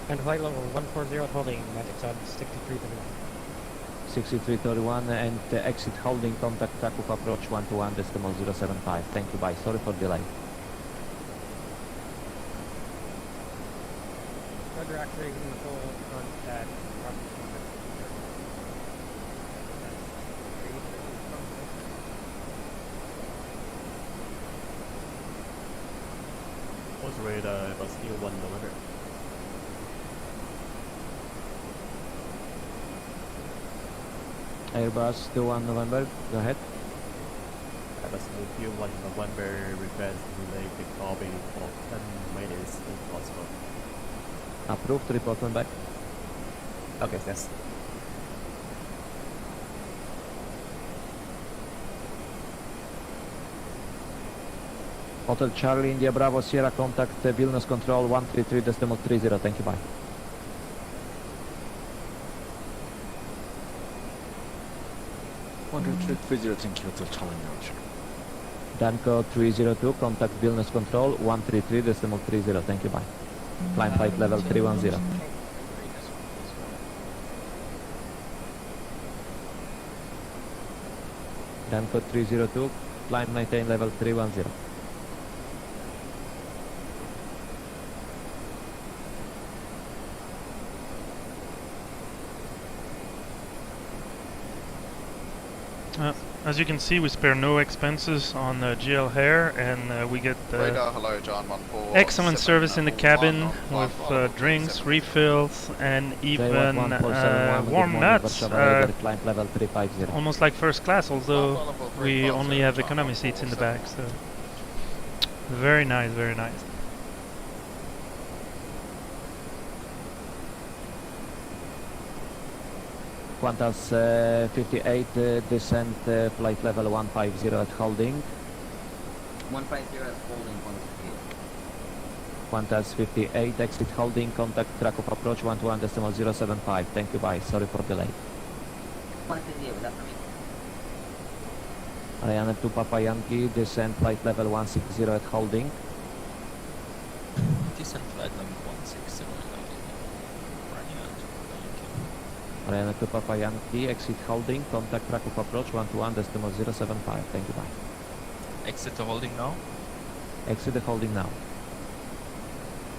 And flight level 140 at holding, Magic Sun 6331. 6331 and exit holding, contact Takeoff approach 121.075. Thank you, bye. Sorry for delay. Roger, activating the full contact. What's radar about fuel 1 November? Airbus 21 November, go ahead. Airbus fuel 1 November, request delay takeoff for 10 minutes if possible. Approved, report when back. Okay, yes. Hotel Charlie India Bravo Sierra, contact Vilnius Control 133.30. Thank you, bye. Thank you, Hotel Charlie Roger. Danco 302, contact Vilnius Control 133.30. Thank you, bye. Climb flight level 310. Danco 302, climb maintain level 310. As you can see, we spare no expenses on JeeHell Hair, and we get Radar, hello, John 14. excellent service in the cabin with drinks, refills, and even warm nuts. Almost like first class, although we only have economy seats in the back. So very nice, very nice. Qantas 58, descent flight level 150 at holding. 150 at holding, Qantas 58, exit holding, contact track of approach 121.075. Thank you, bye. Sorry for delay. 150, was that for me? Ariana 2 Papa Yankee, descent flight level 160 at holding. Descent flight level 160 running out. Ariana 2 Papa Yankee, exit holding, contact track of approach 121.075. Thank you, bye. Exit the holding now. Exit the holding now.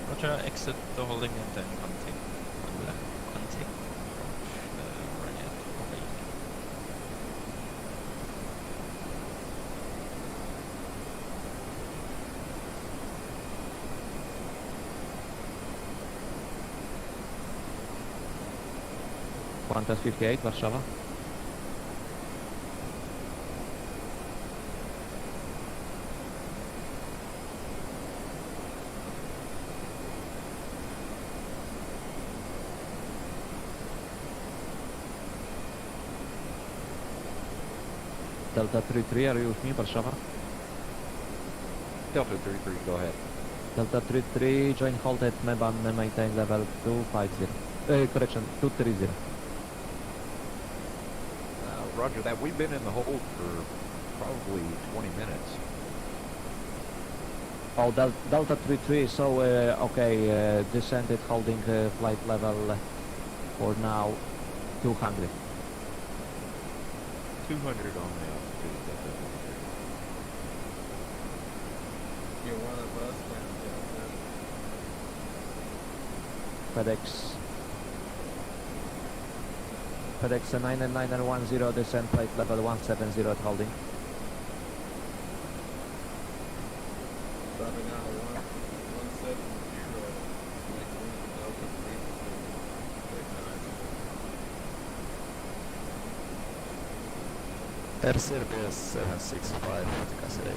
Roger, exit the holding and then contact. Contact. Running out. Qantas 58, Warszawa. Delta 33, are you with me, Warszawa? Delta 33, go ahead. Delta 33, join hold at Meban, maintain level 250. Correction, 230. Roger that. We've been in the hold for probably 20 minutes. Oh, Delta 33, so, okay, descended holding flight level for now 200. 200 on the altitude, Delta 33. You're one of us now, FedEx 99910, descent flight level 170 at holding. dropping out of 170, like Delta 3, Air Serbia 765 EPKK.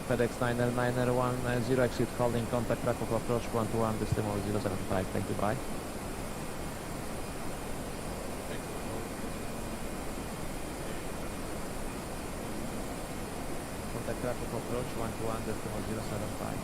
FedEx 99910, exit holding, contact track of approach 121, decimal 075, thank you, bye. Contact track of approach 121, decimal 075.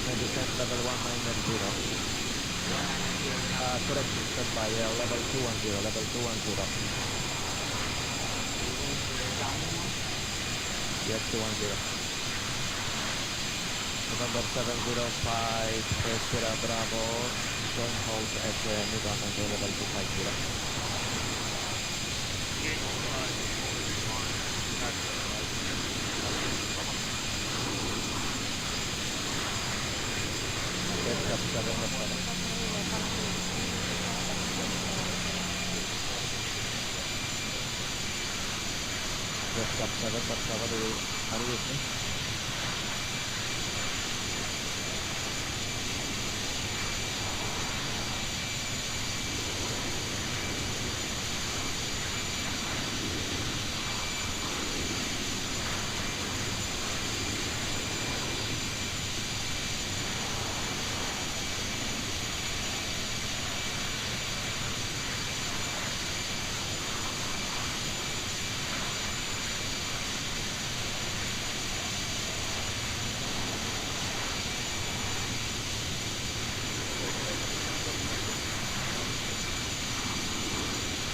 Descent level 190. Correct, standby, level 210, level 210. Yes, 210. November 705, Sierra Bravo, join hold at Midland and level 250. Yes, up 7, are you with me?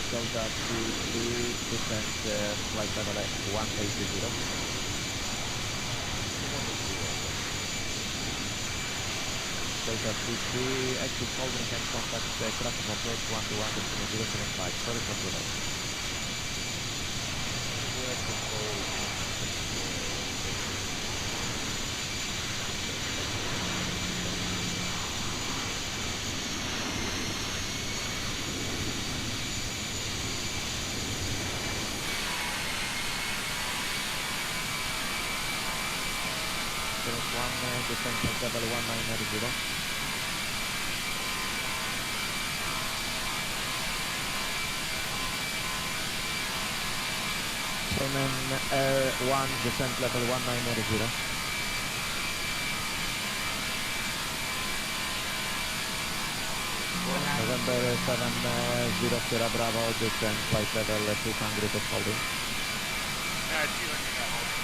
Delta 33, descent flight level 180. Delta 33, exit holding and contact craft of approach 121, decimal 075. Sorry for delay. Descent flight level 190. Semen Air 1, descent level 1990. November 70 Sierra Bravo, descent flight level 200 at holding. 200 at holding.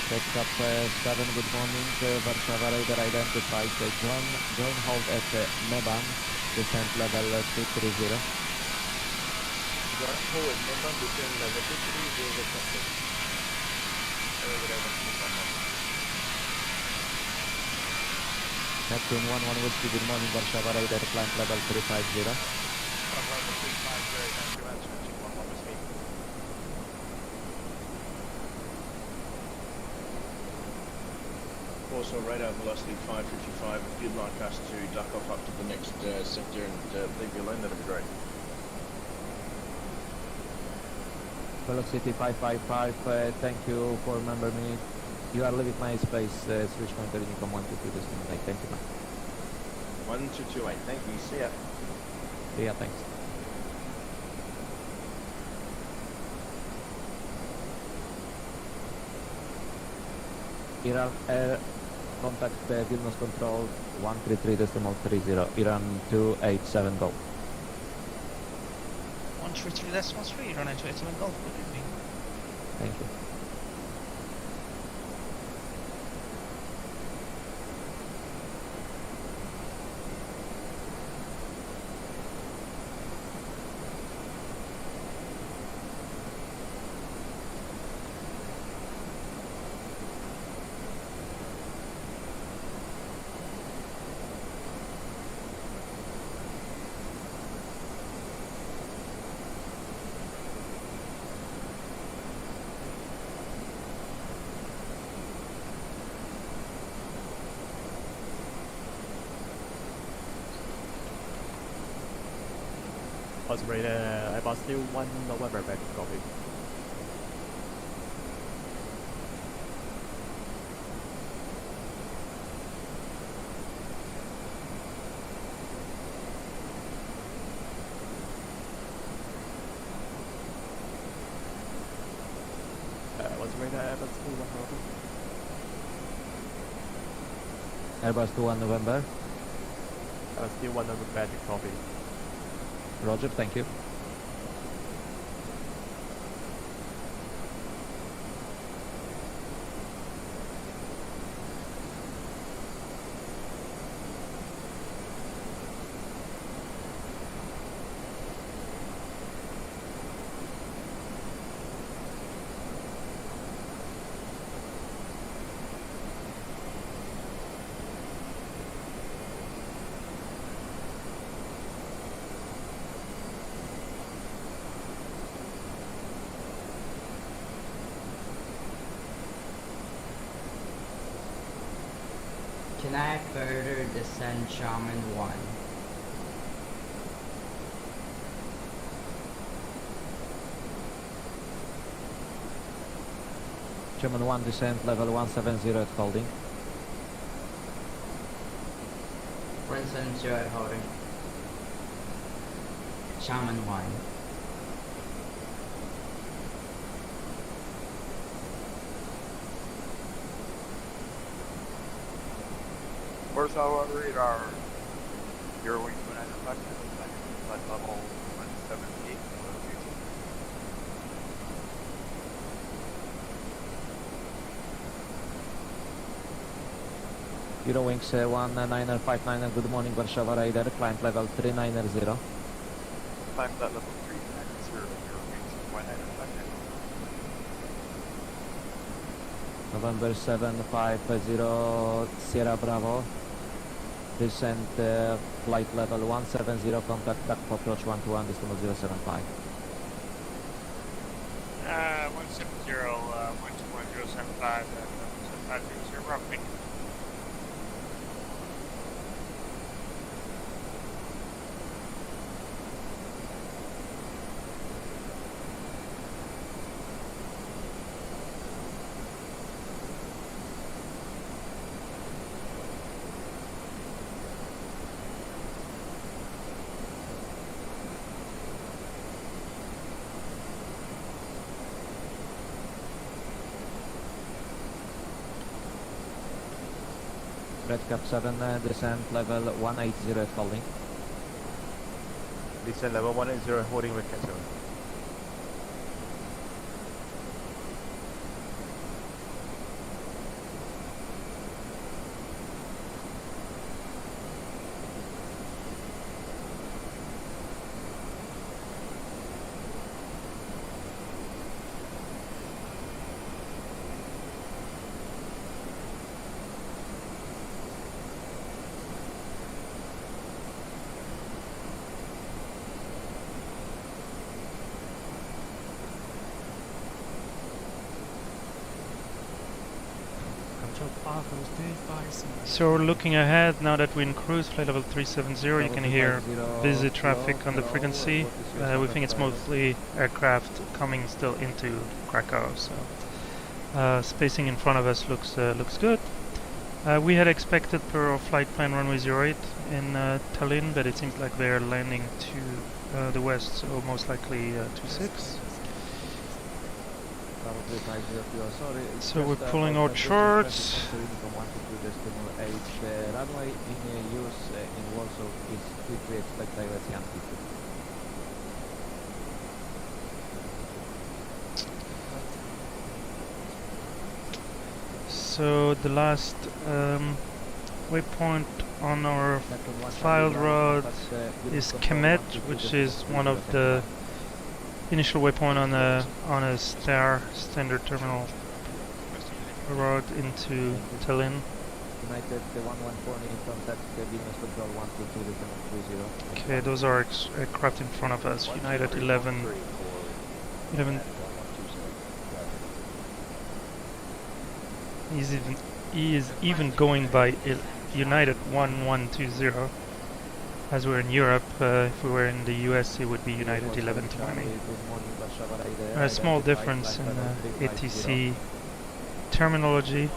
Take up 7, good morning, Warszawa radar identified, join hold at Meban, descent level 330. Ground forward, northbound descend level 230 requested. Neptune 11 Whiskey, good morning, Warszawa radar, climb level 350. Also radar velocity 555. If you'd like us to duck off up to the next sector and leave you alone, that'd be great. Velocity 555, thank you for remembering me. You are leaving my space, switch point Unicom 122 this morning. Thank you, man. 1228, thank you, see ya. Yeah, thanks. Iran Air, contact Vilnius Control 133.30, Iran 287 Golf. 133.3, Iran 287 Golf, good evening. Thank you. Osprey, about still 1 November back, copy. Osprey, about still 1 November. Airbus 21 November. Still 1 November back, copy. Roger, thank you. Can I further descend Shaman 1? German 1 descent level 170 at holding. 170 at holding. Shaman 1. Where's our radar? Your wing to an intersection, flight level 178. Eurowings 1959, good morning, Warszawa radar, climb level 390. Climb that level 390, Eurowings to an intersection. November 750, Sierra Bravo. Descent flight level 170, contact back approach 121, decimal 075. 170, 121, 075, 75, roughly. Redcap 7, descent level 180 at holding. Descent level 180, holding Redcap 7. So we're looking ahead now that we're in cruise, flight level 370. You can hear busy traffic on the frequency. We think it's mostly aircraft coming still into Krakow. So spacing in front of us looks good. We had expected per our flight plan runway 08 in Tallinn, but it seems like they're landing to the west, so most likely 26. So we're pulling our charts. Runway in use in Warsaw is quickly expect direct altitude. So the last waypoint on our file route is Kemet, which is one of the initial waypoint on a standard terminal route into Tallinn. United 114 in contact Venus Control 122 Okay, those are aircraft in front of us. United 11 he is even going by United 1120. As we're in Europe, if we were in the US, it would be United 1120. A small difference in ATC terminology.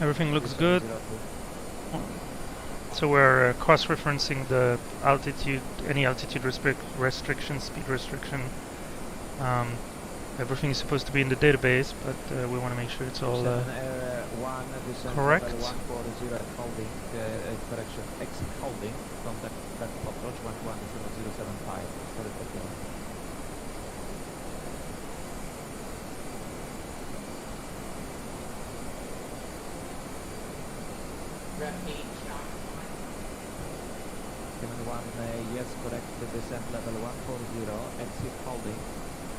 Everything looks good. So we're cross-referencing the altitude, any altitude restriction, speed restriction. Everything is supposed to be in the database, but we want to make sure it's all correct. Holding, correction, exit holding, contact approach 11075. Yes, correct, the descent level 140, exit holding,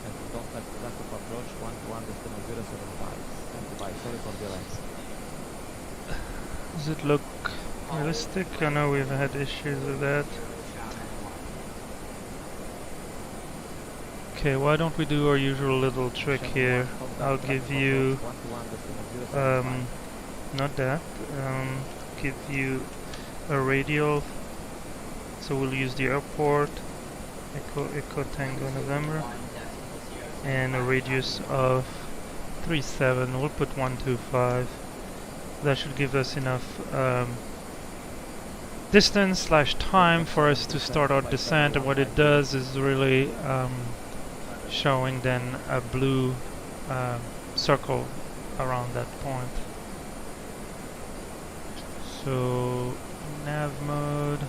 and contact backup approach 11075. Goodbye, sorry for the delay. Does it look realistic? I know we've had issues with that. Okay, why don't we do our usual little trick here? I'll give you, not that, give you a radial. So we'll use the airport, Echo Tango November, and a radius of 37. We'll put 125. That should give us enough distance / time for us to start our descent. And what it does is really showing then a blue circle around that point. So nav mode.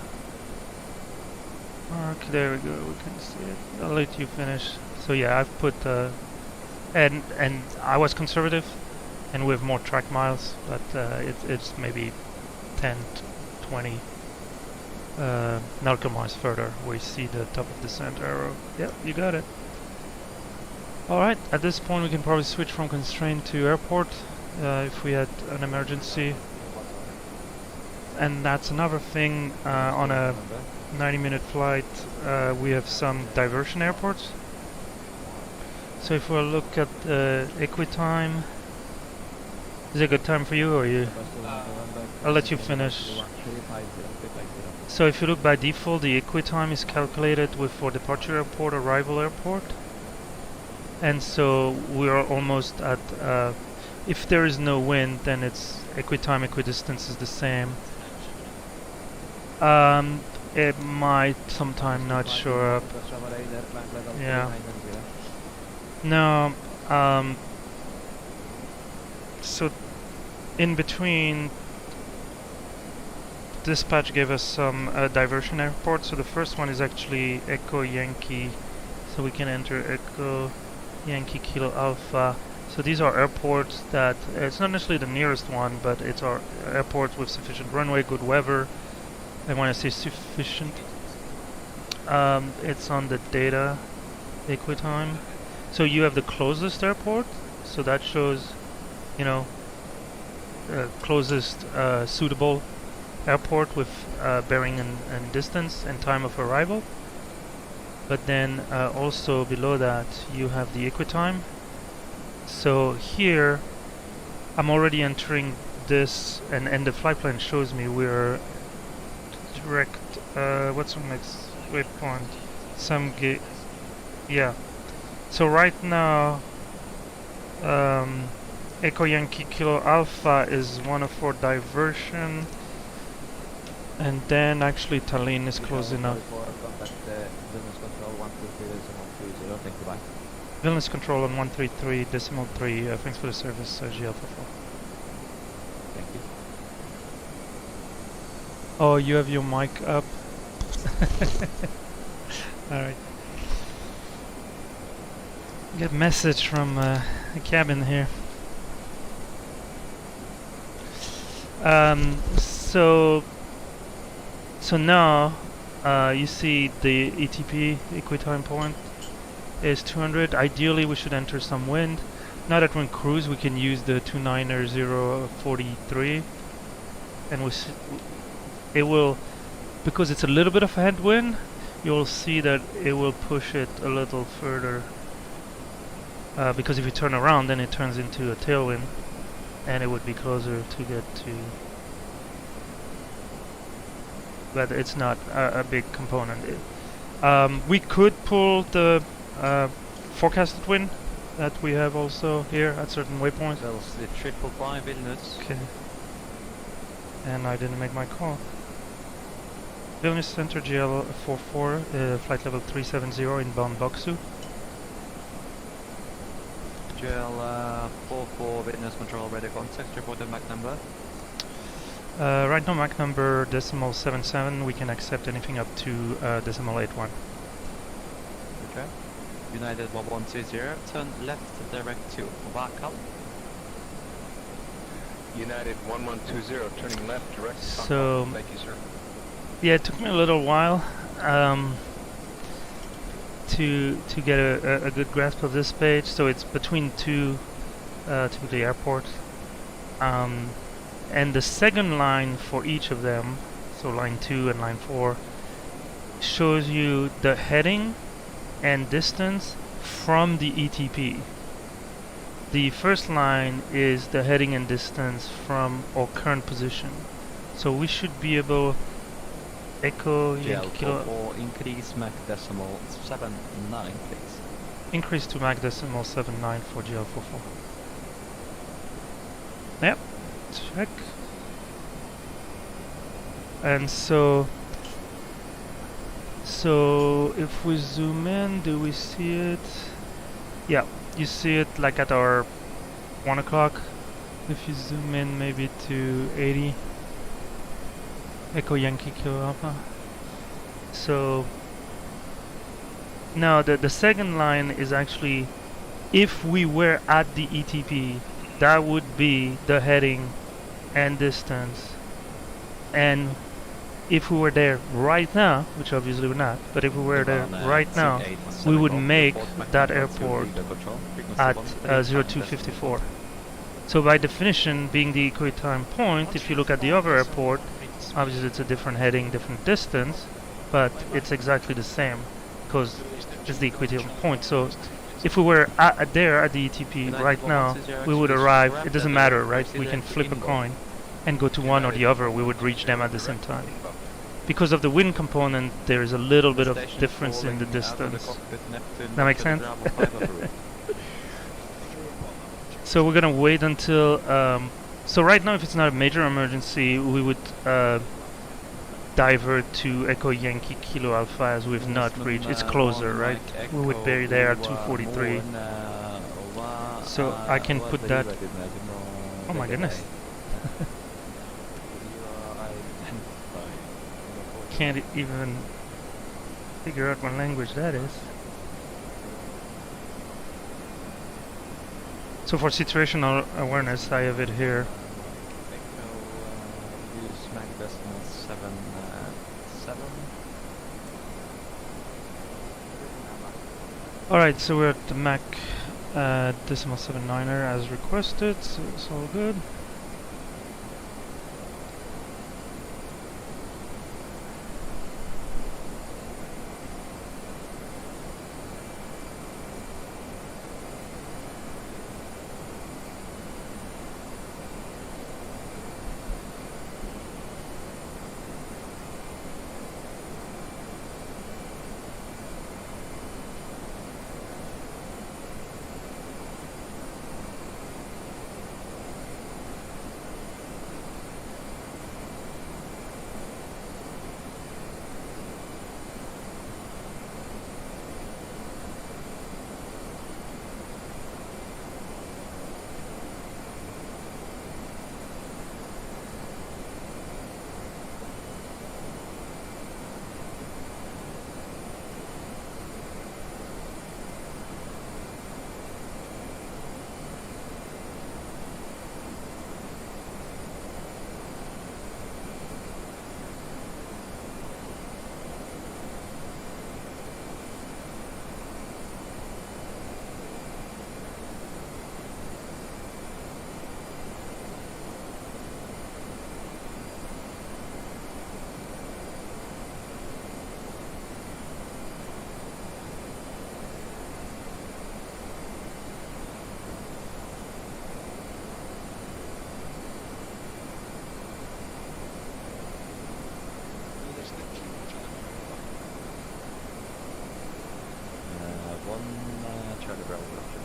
Okay, there we go. We can see it. I'll let you finish. So yeah, I've put and I was conservative, and with more track miles, but it's maybe 10, 20 nautical miles further. We see the top of the descent arrow. Yep, you got it. All right. At this point, we can probably switch from constraint to airport if we had an emergency. And that's another thing on a 90-minute flight, we have some diversion airports. So if we look at equitime, is it a good time for you, or you? I'll let you finish. So if you look by default, the equitime is calculated with for departure airport, arrival airport, and so we are almost at. If there is no wind, then it's equitime, equidistance is the same. It might sometime not show up. Yeah. No. So in between, dispatch gave us some diversion airports. So the first one is actually Echo Yankee. So we can enter Echo Yankee Kilo Alpha. So these are airports that it's not necessarily the nearest one, but it's our airports with sufficient runway, good weather. I want to say sufficient. It's on the data equitime. So you have the closest airport, so that shows, you know, closest suitable airport with bearing and distance and time of arrival. But then also below that you have the equitime. So here I'm already entering this, and the flight plan shows me we're direct. What's the next waypoint? Some gate. Yeah. So right now, Echo Yankee Kilo Alpha is 104 diversion, and then actually Tallinn is close enough. Vilnius control on 133.3. Thanks for the service, JeeHell. Thank you. Oh, you have your mic up. Alright. Get message from the cabin here. So now you see the ETP equitime point is 200. Ideally we should enter some wind. Now that we're in cruise we can use the 29043, and it will, because it's a little bit of a headwind, you'll see that it will push it a little further, because if you turn around then it turns into a tailwind and it would be closer to get to, but it's not a big component. We could pull the forecasted wind that we have also here at certain waypoints. That was the 555 Vilnius. Okay. And I didn't make my call. Vilnius Center JeeHell 44, flight level 370 inbound Boksu. JeeHell 44 Vilnius control ready contact, report the MAC number. Right now MAC number decimal 77, we can accept anything up to decimal 81. Okay. United 1120, turn left direct to Vakal. United 1120, turning left direct to So, Vakal. Thank you, sir. Yeah, it took me a little while to get a good grasp of this page. So it's between two typically airports. And the second line for each of them, so line 2 and line 4, shows you the heading and distance from the ETP. The first line is the heading and distance from our current position. So we should be able Echo JeeHell Kilo 44, increase MAC decimal 79 please. Increase to MAC decimal 79 for JeeHell 44. Yep. Check. And so if we zoom in, do we see it? Yeah, you see it like at our 1 o'clock. If you zoom in maybe to 80, Echo Yankee Kilo Alpha. So now the second line is actually, if we were at the ETP, that would be the heading and distance. And if we were there right now, which obviously we're not, but if we were there right now, we would make that airport at 0254. So by definition, being the equitime point, if you look at the other airport, obviously it's a different heading, different distance, but it's exactly the same because it's the equitime point. So if we were there at the ETP right now, we would arrive, it doesn't matter, right? We can flip a coin and go to one or the other, we would reach them at the same time. Because of the wind component, there is a little bit of difference in the distance. That makes sense? So we're gonna wait until, so right now if it's not a major emergency, we would divert to Echo Yankee Kilo Alpha as we've not reached, it's closer, right? We would be there at 243. So I can put that, oh my goodness. Can't even figure out what language that is. So for situational awareness, I have it here. Use MAC decimal 77. Alright, so we're at the MAC decimal 79er as requested, so it's all good. Charlie Bravo, roger.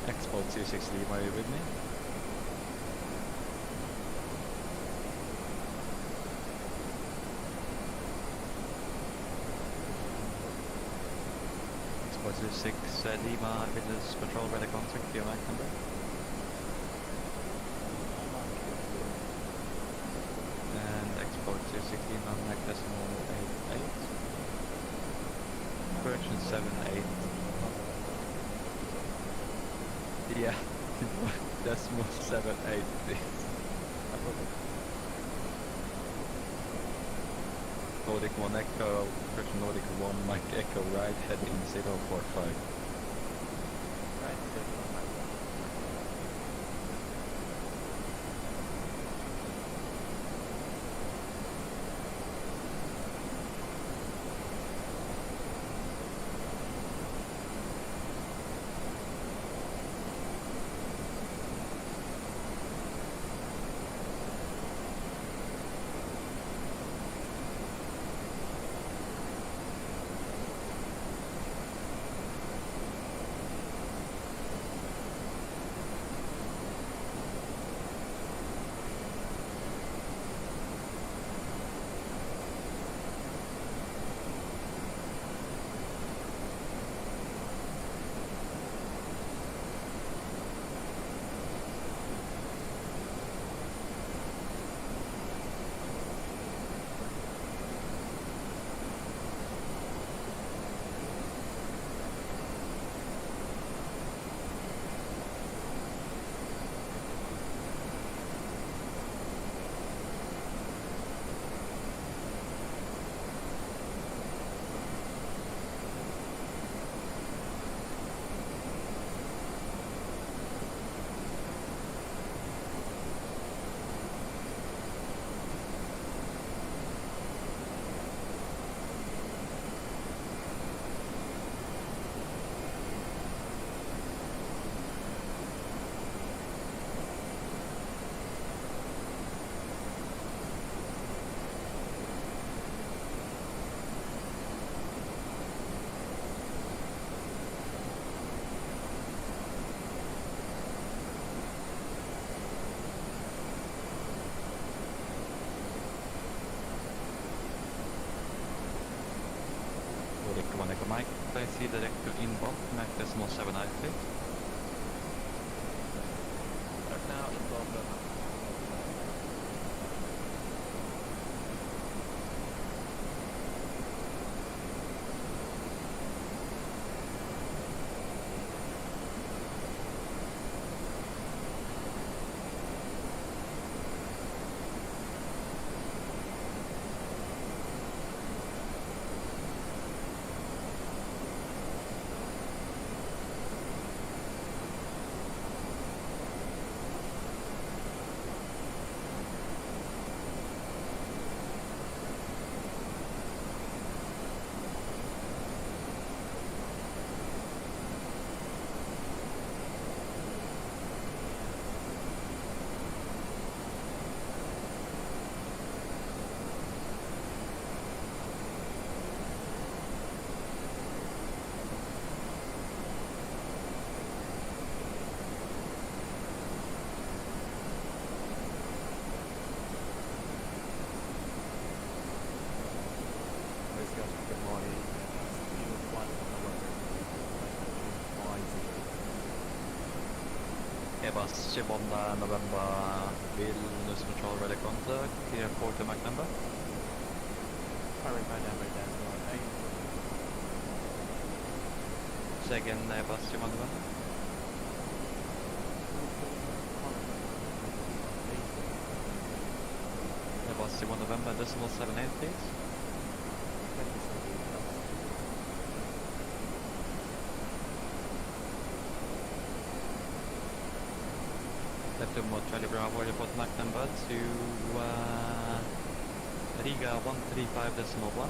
Expo 26 Lima, are you with me? Expo 26 Lima, Village Patrol, ready contact, your mic number. And Expo 26 Lima, Mac decimal 88. Correction 78. Yeah, decimal 78, please. Nordic 1 Echo, correction Nordic 1 Mike Echo, right, heading 045. Right, 045. Mike, I see direct to inbound, Mac decimal 79, please. Right now, inbound. Airbus Chibonda November, Vilnius Control ready contact, clear 40 Mach number. Firing right now, right now, Say again, Airbus Chibonda November. Airbus Chibonda November, decimal 78 please. Left of Charlie Bravo, report Mach number to Riga 135.1.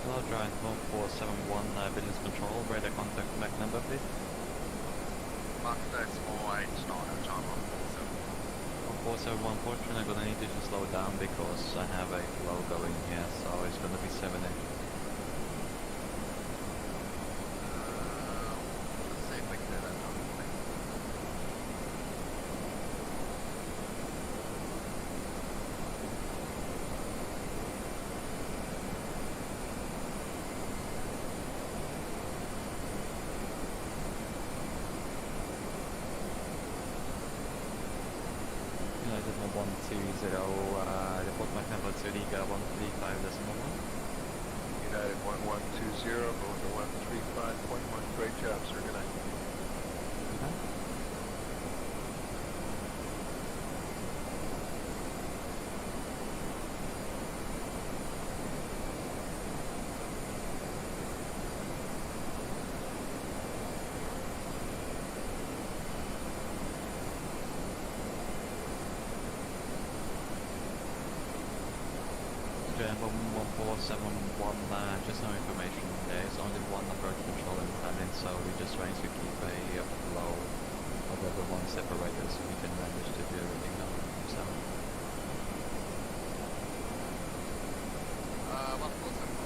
Hello, Giant 1471, Vilnius Control, radar contact Mach number please. Mach decimal 89, John 147. 147, unfortunately I'm gonna need to just slow down because I have a flow going here, so it's gonna be 70. Let's see if we can do that, John. United 120, report Mach number to Riga 135.1. United 1120, going to 135.1. Great job, sir. Good night. Giant 1471, just no information. There is only one approach control in planning, so we just trying to keep a flow of everyone separated so we can manage to do everything on ourselves. 147.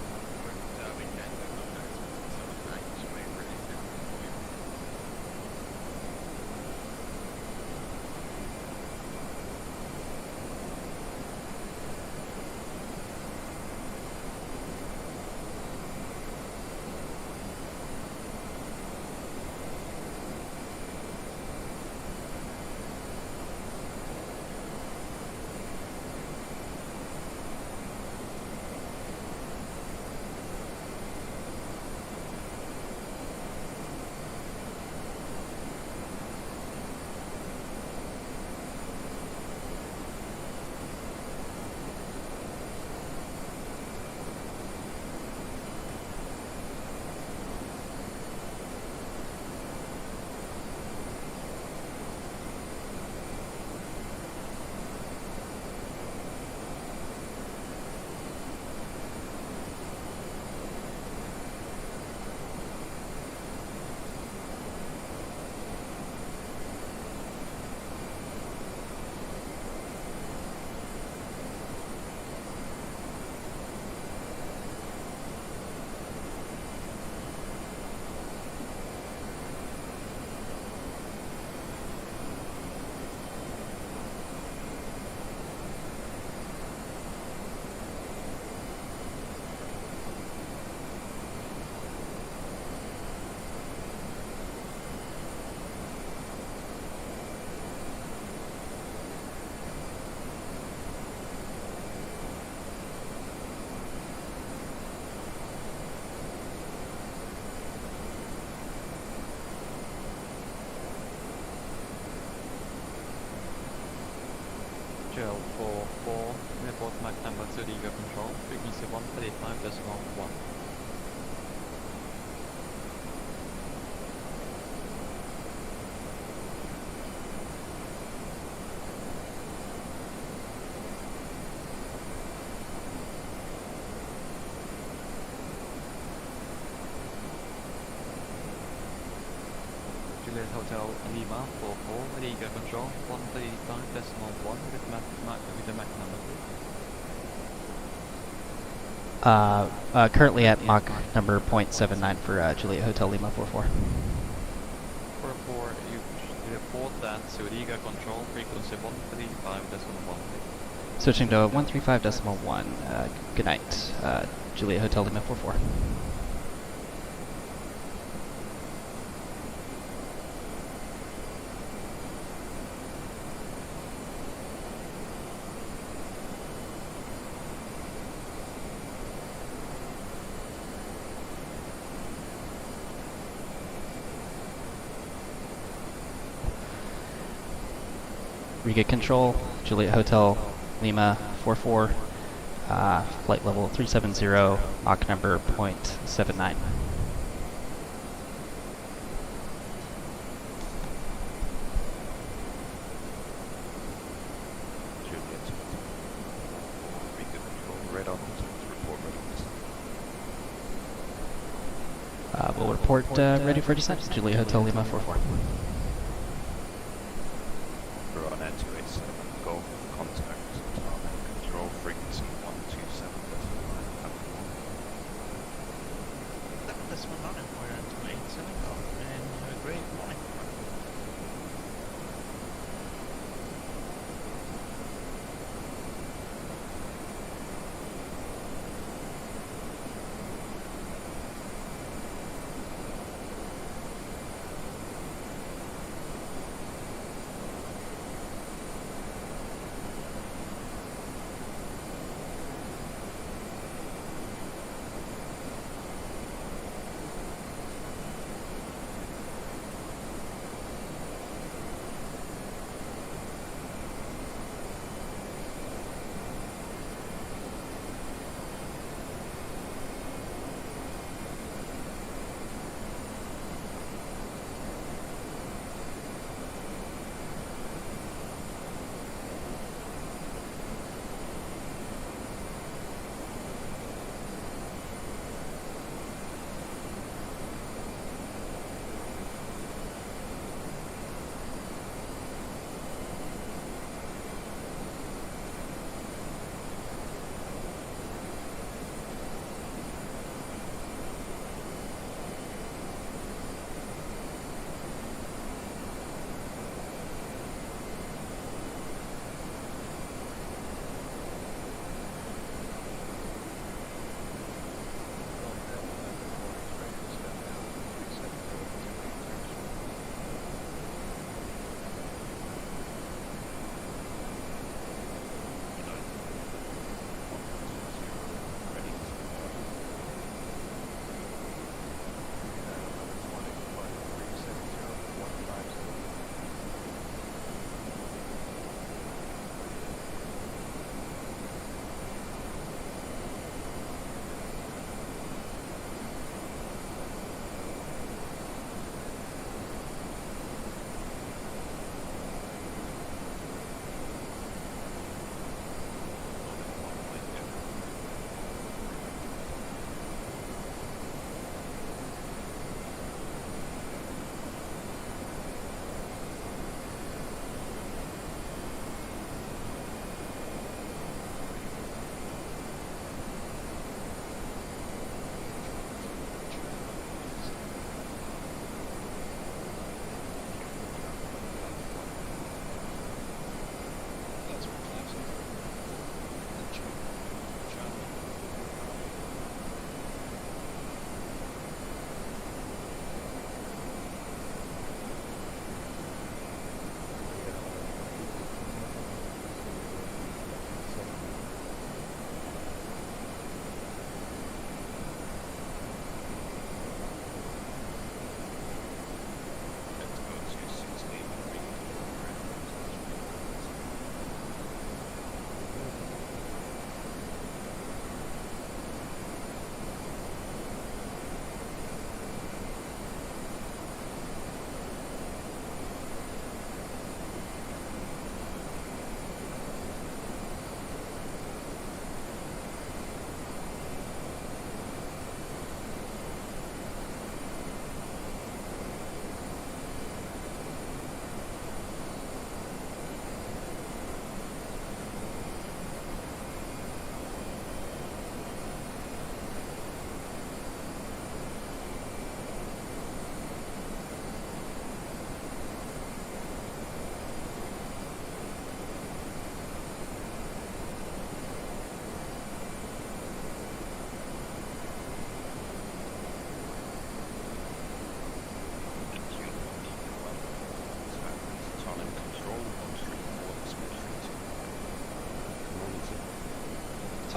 Riga Control, frequency 135.1. Juliet Hotel Lima 44, Riga Control, 135.1 with the Mach number. Currently at Mach number 0.79 for Juliet Hotel Lima 44. 44, you report that to Riga Control, frequency 135.1. Switching to 135.1. Good night, Juliet Hotel Lima 44. Riga Control, Juliet Hotel Lima 44, flight level 370, Mach number 0.79. We'll report ready for descent, Juliet Hotel Lima 44. Golf contact target control frequency 127.9. That's one on for 287 Golf, and have a great morning.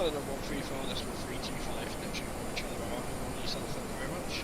Tyler 134, that's for 325, no check on each other on yourself, thank you very much.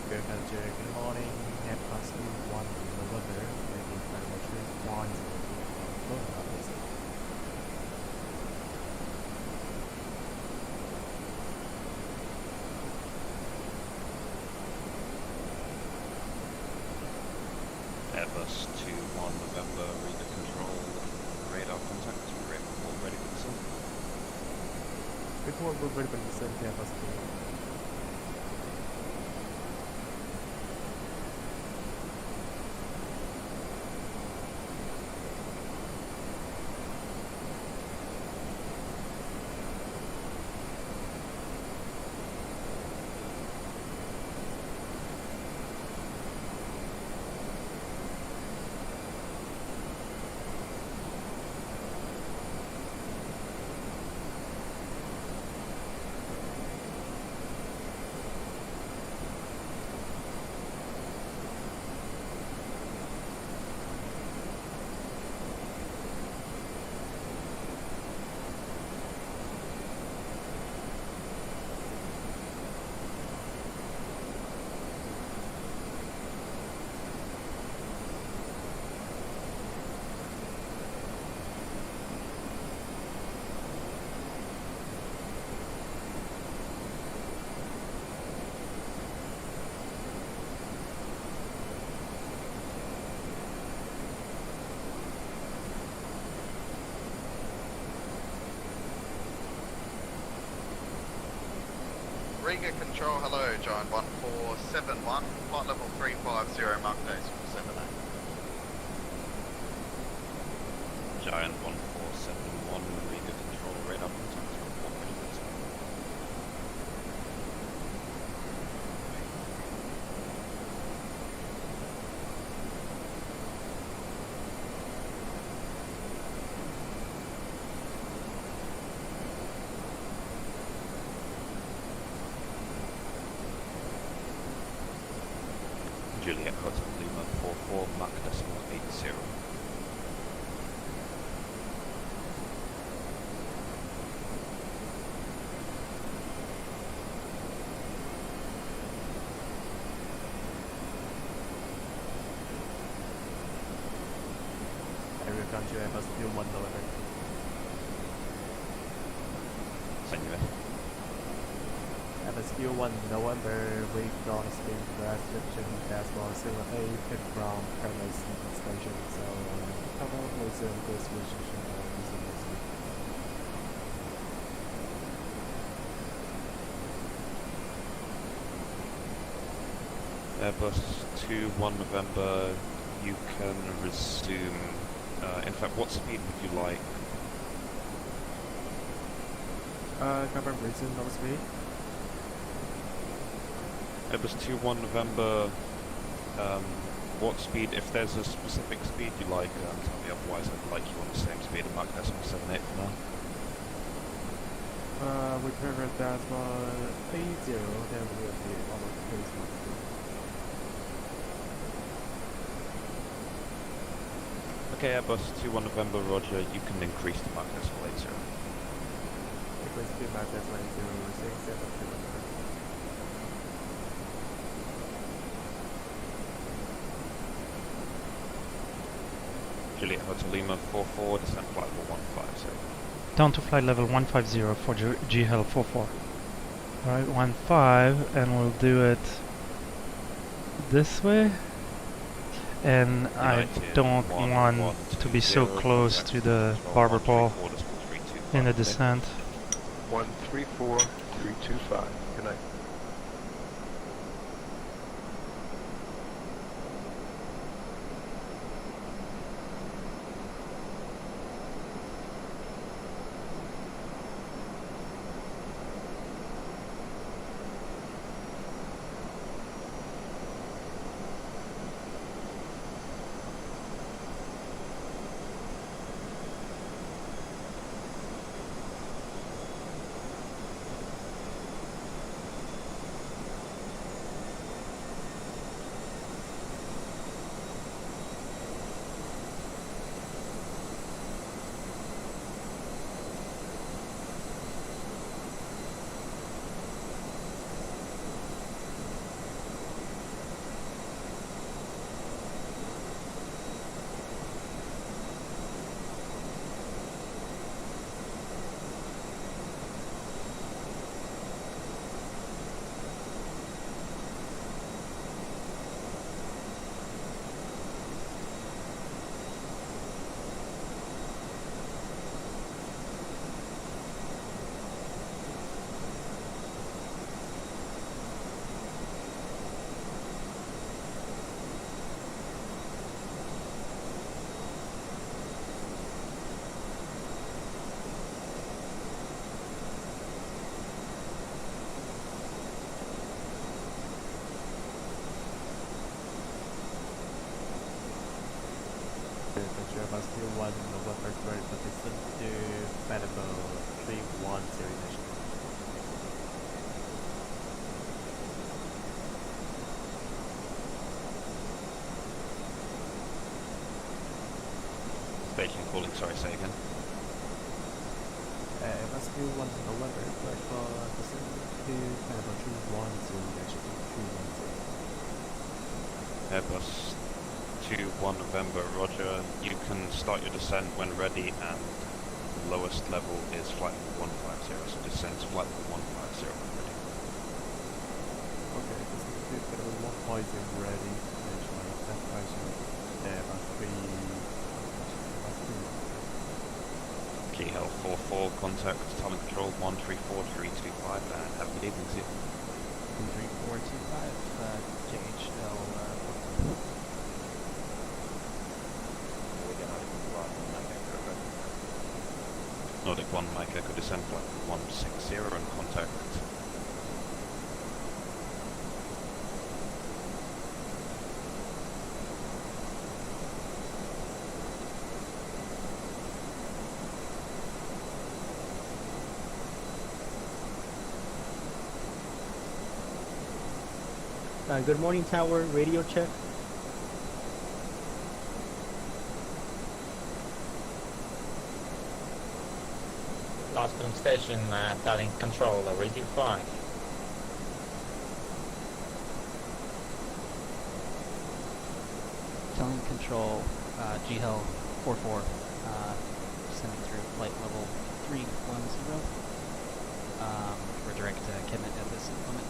Good morning, Airbus 1 November, making telemetry 1 Airbus 21 November, reader control, radar contact, report ready for descent. Report ready for descent, Airbus 2. Riga Control, hello, Giant 1471, flight level 350, mark days from 78. Giant 1471, reader control, radar contact, report ready for descent. Juliet Hotel Lima 44, Mach decimal 80. Area country Airbus 1 November. Senor. Airbus 1 November, we got spin restriction decimal 78 from Paris station, so cover resume this restriction using this week. Airbus 21 November, you can resume. In fact, what speed would you like? Cover resume no speed. Airbus 21 November, what speed, if there's a specific speed you like, tell me, otherwise I'd like you on the same speed at Mach decimal 78 for now. We covered that one 80, then we'll be over cruise altitude. Okay, Airbus 21 November, roger, you can increase the Mach Decimal 80. Increase to Mach Decimal 067 kilometers. Juliet Hotel Lima 44, descent flight level 150. Down to flight level 150 for JeeHell 44. Alright, 15, and we'll do it this way. And I don't want to be so close to the barber pole in the descent. 134325. Good night. Airbus 21 November cleared for descent to Panama 31 initial. Station calling, sorry, say again. Airbus 21 November cleared for descent to Panama 310 initial. Airbus 21 November, roger. You can start your descent when ready, and the lowest level is flight level 150, so descent to flight level 150 when ready. Okay, descent to level 150 ready. Actually, that pressure Airbus 3. JeeHell 44, contact Talent Control 134325, and have a good evening to you. 23425, JeeHell. Nordic 1 Mike Echo descent flight 160 and contact. Good morning, tower. Radio check. Last station, Talent Control, radio 5. Talent Control, JeeHell 44, sending through flight level 310. Redirect Kemet at this moment.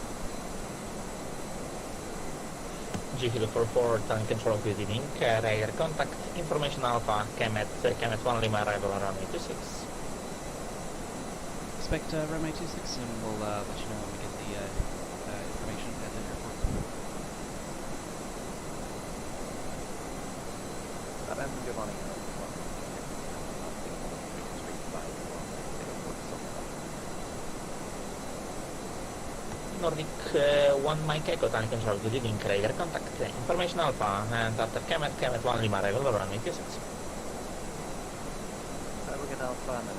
JeeHell 44, Talent Control, good evening. Radar contact, information Alpha, Kemet 1 Lima, arrival around 86. Expect runway 26, and we'll let you know when we get the information at the airport. Good morning. Nordic 1 Mike Echo, Talent Control, good evening. Radar contact, information Alpha, and after Kemet 1 Lima, arrival around 86. We're going to Alpha, and then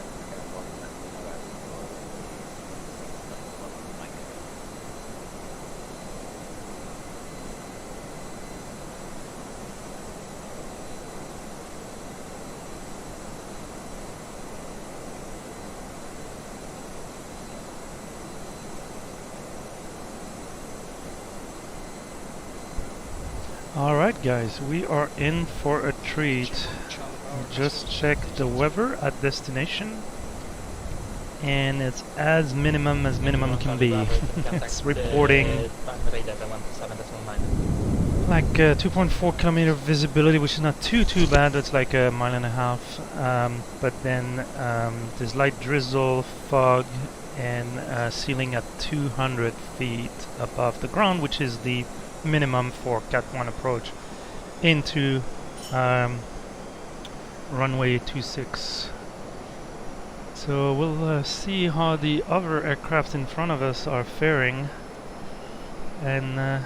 Alright guys, we are in for a treat. We just checked the weather at destination and it's as minimum can be. It's reporting like 2.4 kilometer visibility, which is not too bad. It's like a mile and a half. But then there's light drizzle, fog, and ceiling at 200 feet above the ground, which is the minimum for Cat 1 approach into runway 26. So we'll see how the other aircraft in front of us are faring, and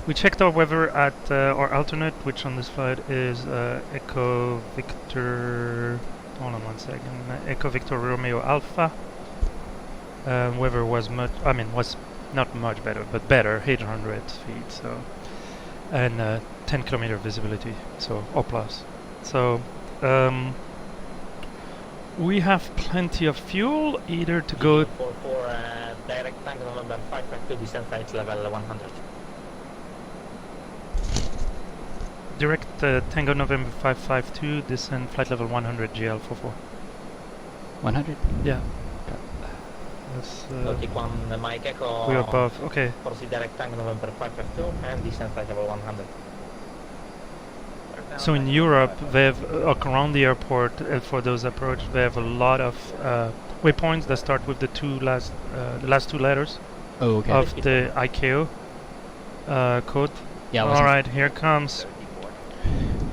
we checked our weather at our alternate, which on this flight is Echo Victor. Hold on 1 second. Echo Victor Romeo Alpha. Weather was was not much better, but better, 800 feet. So, and 10 kilometer visibility. So or plus. So. We have plenty of fuel, either to go... For direct Tango November 552, descent flight level 100. Direct Tango November 552, descent flight level 100, JeeHell 44. 100? Yeah. That's, Mike Echo. we are above, okay. Proceed direct Tango November 552 and descent flight level 100. So in Europe, they have around the airport for those approach, they have a lot of waypoints that start with the last two letters of the ICAO code. Yeah. All right, here it comes.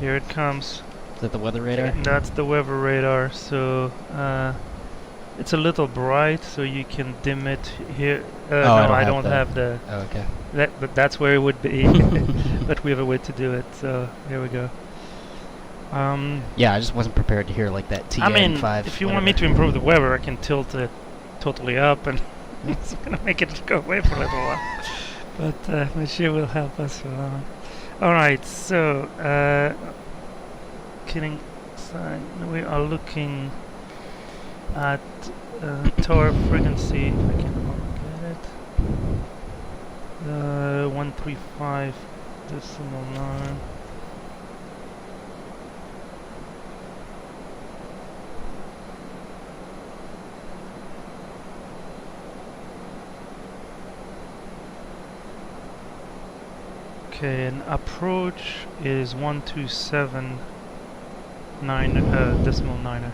Here it comes. Is that the weather radar? That's the weather radar. So it's a little bright, so you can dim it here. No, I don't have the. Oh, okay. But that's where it would be. But we have a way to do it. So here we go. Yeah, I just wasn't prepared to hear like that TN5. I mean, if you want me to improve the weather, I can tilt it totally up, and it's gonna make it go away for a little while. But Monsieur will help us. All right, so kidding aside, we are looking at tower frequency. If I can get it. 135.9. Okay, and approach is 127.9.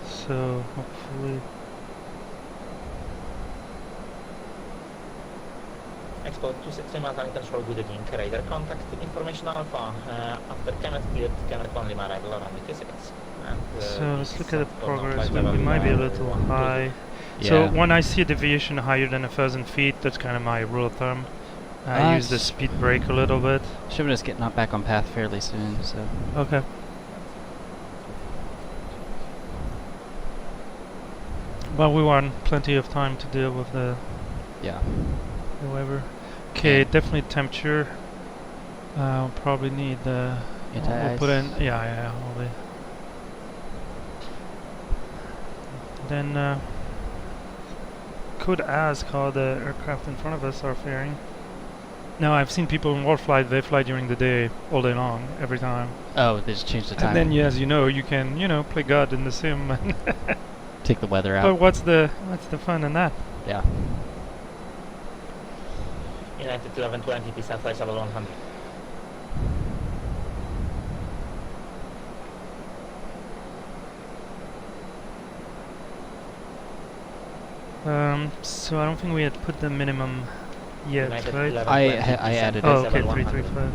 So hopefully. Expo 260 miles and control good evening. Radar contact information alpha. After Kemet cleared, Kemet 1 Lima arrival around 2 seconds. So let's look at the progress. We might be a little high. Yeah. So when I see a deviation higher than 1,000 feet, that's kind of my rule of thumb. I use the speed brake a little bit. Should just get knocked back on path fairly soon. So. Okay. Well, we want plenty of time to deal with the. Yeah. The weather. Okay, definitely temperature. We'll probably need the. We'll put in. Yeah. Then. Could ask how the aircraft in front of us are faring. Now I've seen people in WorldFlight, they fly during the day all day long, every time. Oh, they just change the time. And then, as you know, you can, play God in the sim and take the weather out. But what's the fun in that? Yeah. United 1120, descent flight level 100. So I don't think we had put the minimum yet, right? I added it. Oh, okay, 335.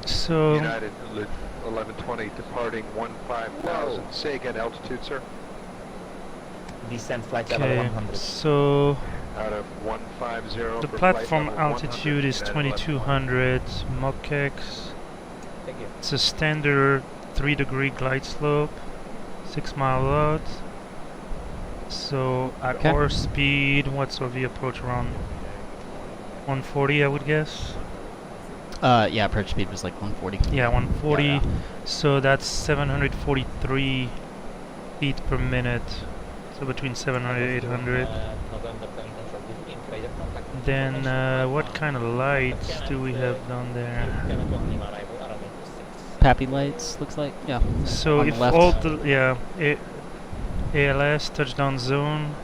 So... United 1120 departing 15,000. Say again, altitude, sir? Descent flight level 100. So... Out of 150. The platform altitude is 2200 Mach X. It's a standard 3-degree glide slope, 6 mile out. So at our speed, what's the approach around 140, I would guess? Yeah, approach speed was like 140. Yeah, 140. Yeah. So that's 743 feet per minute. so between 700 and 800. November 10 control visiting, radar contact. Then what kind of lights do we have down there? Kemet 1 Lima arrival, runway 26. Pappy lights, looks like. Yeah. So on if the left. all the ALS touchdown zone.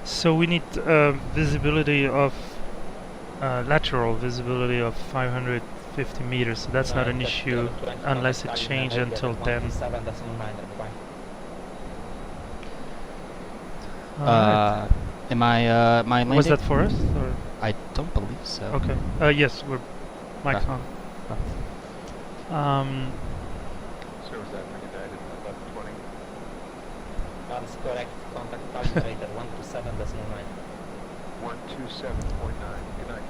So we need visibility of lateral visibility of 550 meters. So that's not an issue unless it changes until then. Am I landing? Was that for us? Or? I don't believe so. Okay. Yes, we're mic on. So is that recommended at 11:20? That's correct. Contact calculator 127.9. 127.9. Good night.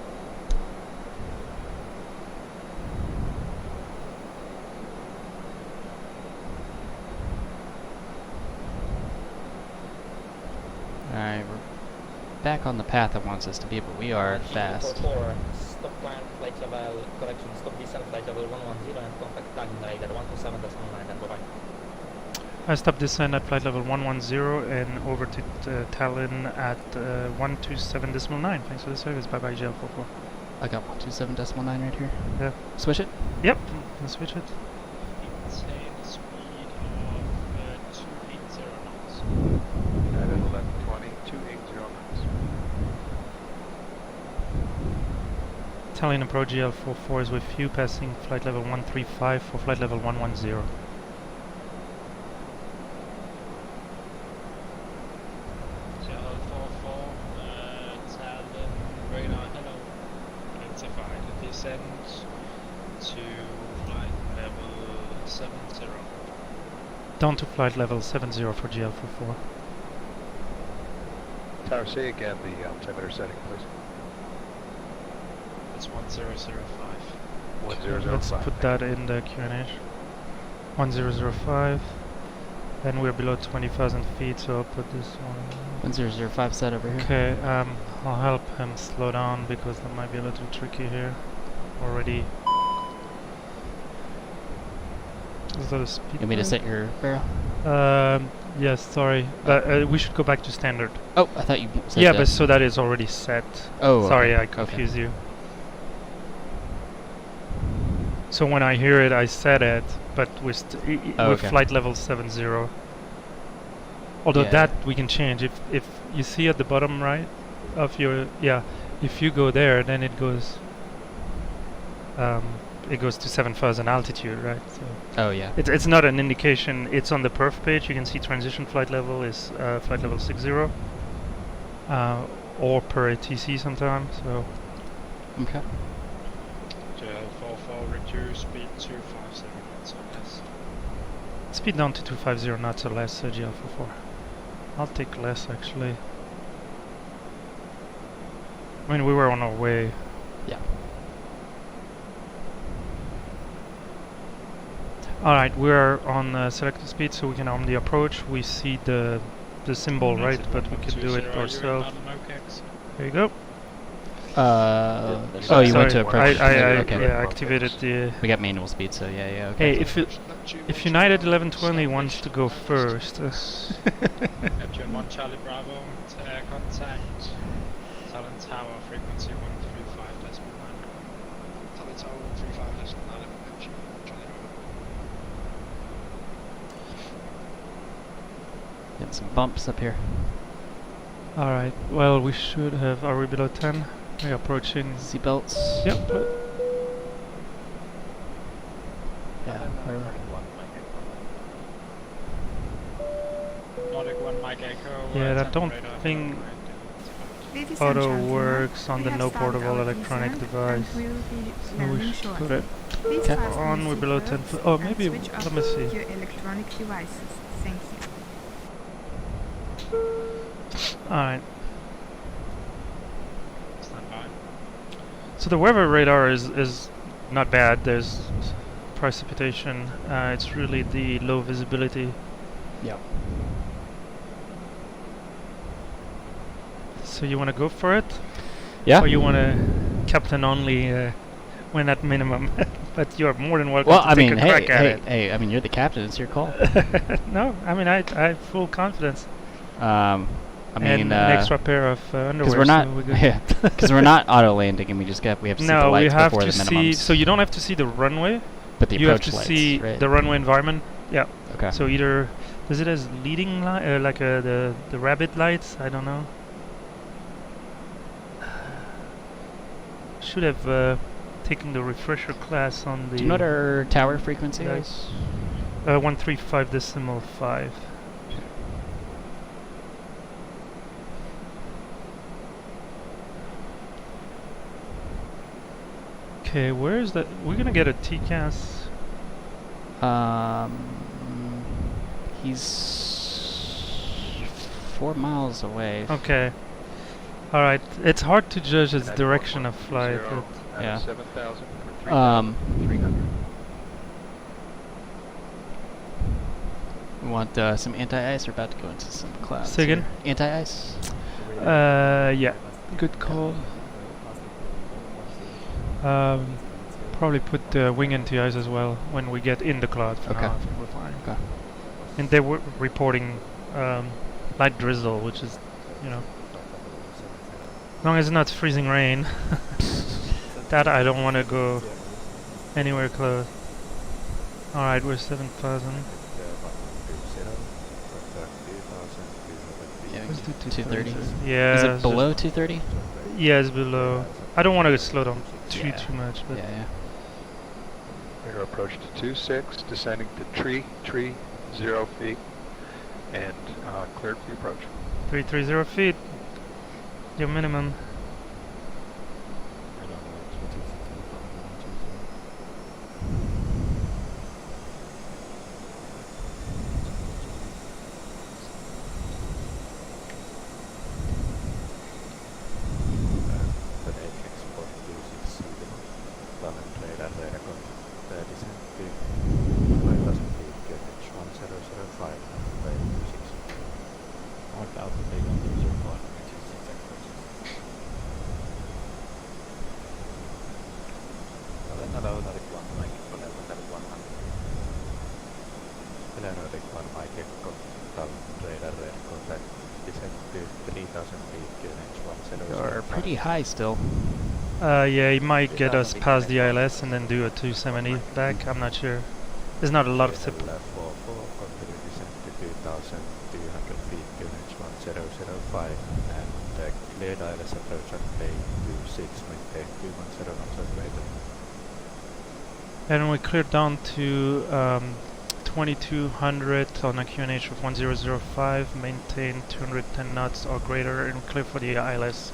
Alright, we're back on the path it wants us to be, but we are fast. Stop climb flight level, correction, stop descent flight level 110 and contact tagging radar 127.9 and bye-bye. I stopped descent at flight level 110 and over to Tallinn at 127.9. Thanks for the service. Bye bye, JeeHell. I got 127.9 right here. Yeah. Switch it? Yep. Let's switch it. Insane speed of 280 knots. At 11:20, 280 knots. Tallinn approach JeeHell is with you, passing flight level 135 for flight level 110. Descent to flight level 70. Down to flight level 70 for JeeHell. Tower, say again the altimeter setting, please. It's 1005. 1005. Let's put that in the QNH. 1005. And we're below 20,000 feet, so I'll put this one. 1005 set over here. Okay, I'll help him slow down because that might be a little tricky here. Already. Is that a speed? You want me to set your barrel? Yes, sorry. We should go back to standard. Oh, I thought you said yeah, but so that is already set. Oh, sorry, okay. I confused you. So when I hear it, I set it, but with flight level 70. Although that we can change. If you see at the bottom right of your if you go there, then it goes to 7,000 altitude, right? So oh yeah. It's not an indication. It's on the perf page. You can see transition flight level is flight level 60, or per ATC sometimes. So okay. JeeHell reduce speed to 257 knots or less. Speed down to 250 knots or less, JeeHell. I'll take less actually. I mean, we were on our way. Yeah. Alright, we're on selected speed, so we can arm the approach. We see the symbol, right? But we can do it ourselves. There you go. Oh, you went to approach. Okay. Yeah, activated the. We got manual speed, so yeah, okay. Hey, if United 1120 wants to go first. Neptune 1 Charlie Bravo, contact Tallinn Tower, frequency 135.9. Tallinn Tower 135.9, Neptune 1 Charlie Bravo. Get some bumps up here. Alright, well, we should have. Are we below 10? We're approaching. Seatbelts. Yep. Yeah. Nordic 1 Mike Echo. Yeah, that don't think auto works on the no portable electronic device. So we should put it on. We're below 10 foot. Oh, maybe. Let me see. Your electronic devices. Thank you. Alright. So the weather radar is not bad. There's precipitation. It's really the low visibility. Yeah. So you want to go for it? Yeah. Or you want to? captain only when at minimum. But you're more than welcome Well, to I take mean, a crack at it. hey, I mean, you're the captain. It's your call. No, I mean, I have full confidence. I mean, and an extra pair of underwear. Because we're not, so because we're not auto landing, and we have to see the no, we lights have before to the minimums. see. So you don't have to see the runway, but the you have approach to lights, see right? the runway environment. Yeah. Okay. So either does it as leading light, like the rabbit lights? I don't know. Should have taken the refresher class on the. Do you know what our tower frequency is? 135.5. Okay, where is that? We're gonna get a TCAS. He's 4 miles away. Okay. All right. It's hard to judge its direction of flight. Yeah. 7,000 for 3,300. We want some anti-ice. We're about to go into some clouds. Say again? Anti-ice? Yeah. Good call. Probably put the wing into ice as well when we get in the cloud. For now, I think we're fine. Okay. And they were reporting light drizzle, which is, you know, as long as it's not freezing rain. That I don't want to go anywhere close. Alright, we're 7,000. Yeah, Let's do 230. Yeah. Is it below 230? Yeah, it's below. I don't want to slow down too much. But yeah. Radar approach to 26, descending to tree 0 feet, and cleared for approach. 330 feet. Your minimum. You're pretty high still. Yeah, he might get us past the ILS and then do a 270 back. I'm not sure. There's not a lot of tip. And we cleared down to 2200 on a QNH of 1005, maintain 210 knots or greater, and clear for the ILS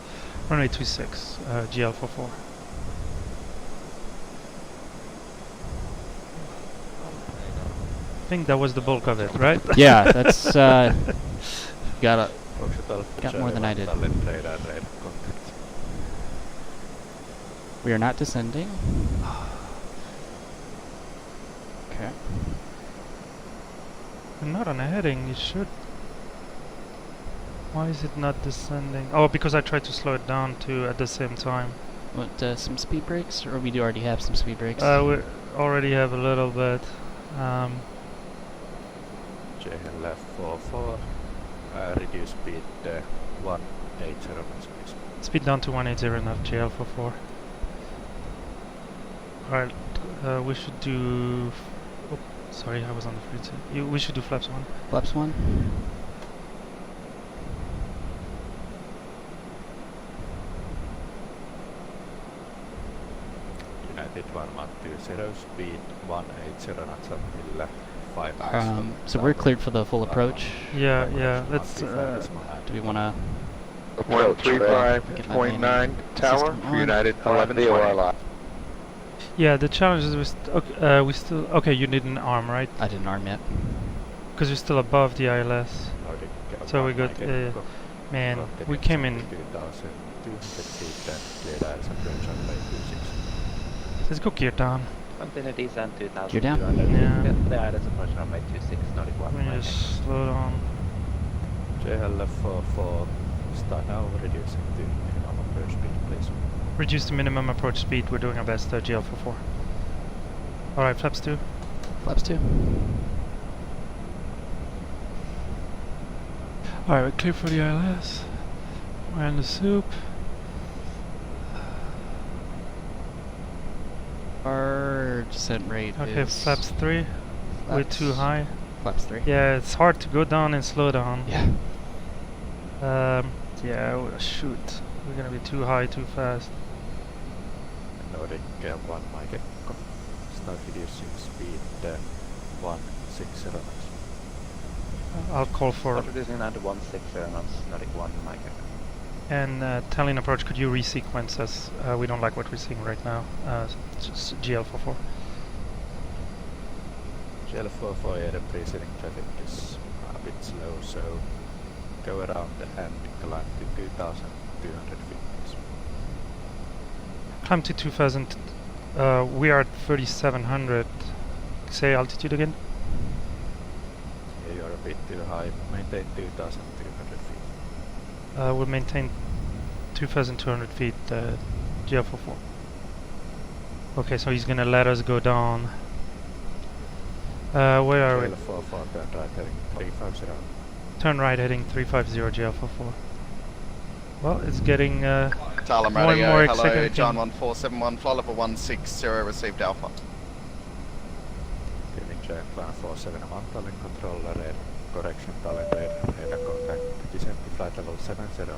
runway 26, GL44. I think that was the bulk of it, right? Yeah, that's got more than I did. We are not descending. Okay. And not on a heading, you should. Why is it not descending? Oh, because I tried to slow it down too at the same time. What, some speed brakes? Or we do already have some speed brakes? We already have a little bit. JeeHell left 44, reduce speed 180 knots. Speed down to 180 enough, JeeHell44. Alright, we should do... Oh, sorry, I was on the free too. We should do flaps 1. Flaps 1? United 120, speed 180 knots until 5 hours. So we're cleared for the full approach. Yeah, let's... do we want to... 135.9 tower for United 1120. Yeah, the challenge is we still... Okay, you did an arm, right? I didn't arm yet. Because you're still above the ILS. So we got... man, we came in... Let's go gear down. Continue descent 2000. Gear down? Yeah. The ILS approach runway 26, Nordic 1. Let me just slow down. JeeHell left 44, start now reducing to minimum approach speed, please. Reduce the minimum approach speed. We're doing our best, JeeHell44. Alright, flaps 2. Flaps 2. Alright, we're clear for the ILS. We're in the soup. Our descent rate Okay, is... flaps 3. We're too high. Flaps 3. Yeah, it's hard to go down and slow down. Yeah. Shoot. We're gonna be too high too fast. Nordic 1 Mike Echo. Start reducing speed 160 knots. I'll call for... Start reducing down to 160 knots, Nordic 1 Mike Echo. And Tallinn approach, could you resequence us? We don't like what we're seeing right now. Just JeeHell44. JeeHell44, yeah, the preceding traffic is a bit slow, so go around and climb to 2,200 feet. Climb to 2,000. We are at 3,700. Say altitude again. Yeah, you're a bit too high. Maintain 2,200 feet. We'll maintain 2,200 feet, JeeHell44. Okay, so he's gonna let us go down. Where are we? JeeHell44, turn right heading 350. Turn right heading 350, JeeHell44. Well, it's getting more and more Hello, exciting. John 1471, flight level 160, received Alpha. Tuning check, plan 471, Tallinn controller, air correction, Tallinn radar contact, descent to flight level 70.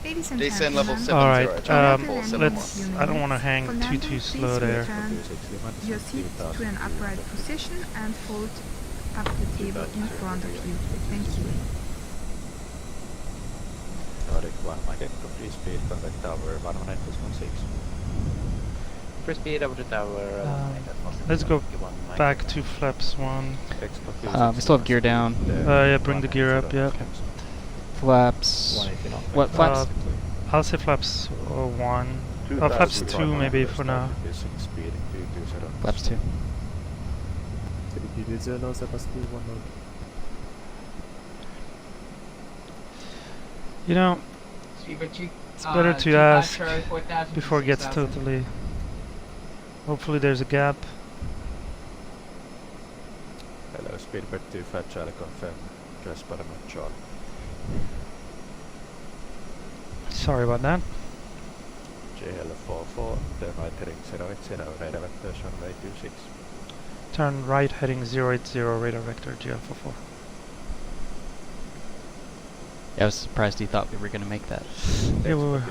Ladies and Descent level gentlemen, 70, Alright, let's... I don't want to hang too slow there. Your seat to an upright position and fold up the table in front of you. Thank you. Nordic 1 Mike Echo, free speed, contact tower 118.6. Free speed over the tower. Let's go back to flaps 1. We still have gear down. Yeah, bring the gear up, yeah. Flaps... What flaps? I'll say flaps 1. Flaps 2 maybe for now. Flaps 2. You know, it's better to ask before it gets totally... Hopefully there's a gap. Hello, Speedbird 25 Charlie, confirm. Dress bottom of Charlie. Sorry about that. JeeHell44, turn right heading 080, radar vector runway 26. Turn right heading 080, radar vector, JeeHell44. Yeah, I was surprised he thought we were going to make that. Yeah, we were.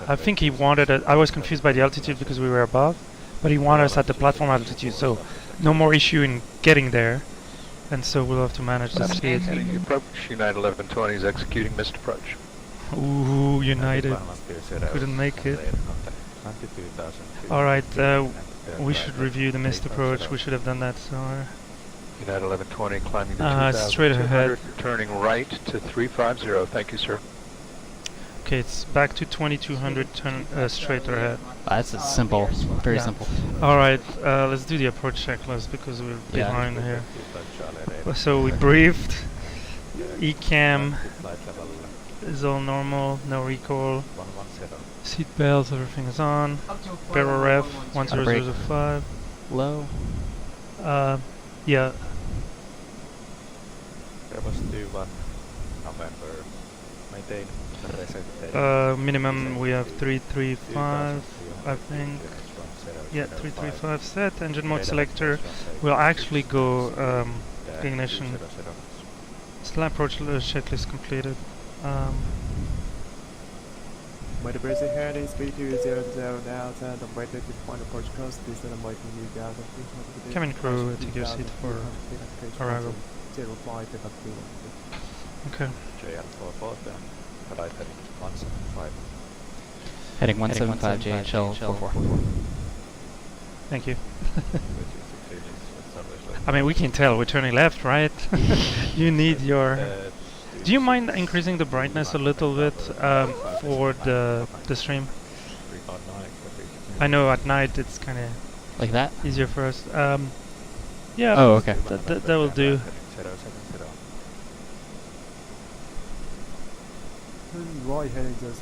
I think he wanted it. I was confused by the altitude because we were above, but he wanted us at the platform altitude, so no more issue in getting there. And so we'll have to manage the speed. Heading approach, United 1120 is executing missed approach. Ooh, United couldn't make it. Alright, we should review the missed approach. We should have done that sooner. United 1120 climbing to straight ahead. Turning right to 350. Thank you, sir. Okay, it's back to 2200, turn straight ahead. That's simple, very simple. Alright, let's do the approach checklist because we're behind here. So we briefed, ECAM is all normal, no recall, seat belts, everything is on, barrel ref 10005, low, yeah. There was 2-1 November, maintain. Minimum we have 335, I think. Yeah, 335 set. Engine mode selector will actually go ignition. Still approach checklist completed. Mighty Brazil here, is B200 now, and I'm waiting to point approach course, this and I'm waiting you down. Cabin crew, take your seat for arrival. Okay. JeeHell44, then right heading 175. Heading 175, JeeHell44. Thank you. I mean, we can tell we're turning left, right? You need your... Do you mind increasing the brightness a little bit for the stream? I know at night it's kind of like that easier for us. Yeah. Oh, okay. That will do. Roy heading 070 is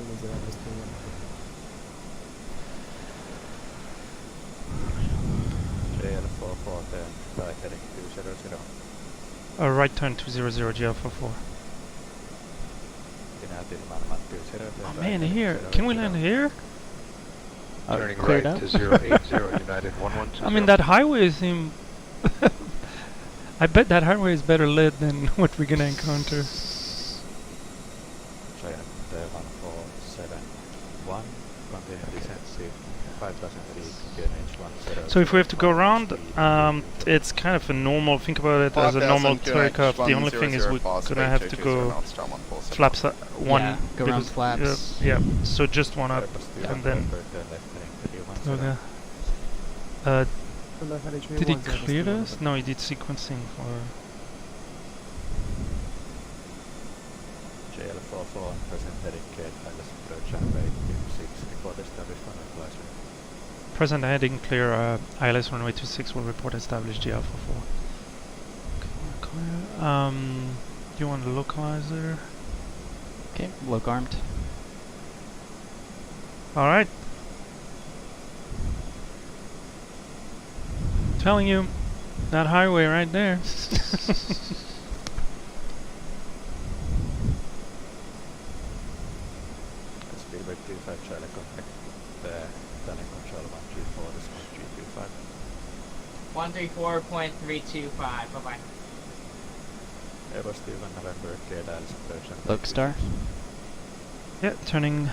doing JL44 then, right heading 200. Right turn 200 GL44. Oh man, here. Can we land here? Turning cleared right up. to 080 United 1120. I mean, that highway seems... I bet that highway is better lit than what we're gonna encounter. Giant 1471, continue descent 5000 feet, QNH 10. So if we have to go around, it's kind of a normal, think about it as a normal takeoff. The only thing is we're gonna have to go flaps 1. Yeah, go around flaps. Yeah, so just one up, and then... Okay. Did he clear us? No, he did sequencing for... JL44, present heading gate, wireless approach and rate 26, report established on advisory. Present heading clear, ILS runway 26 will report established GL44. Clear. You want a localizer? Okay, loc armed. Alright. Telling you, that highway right there. Speedway 25 Charlie contact Danny control 134, this one G25. 134.325, bye-bye. Airbus 21 November, clear dials approach and Loc star. Yeah, turning...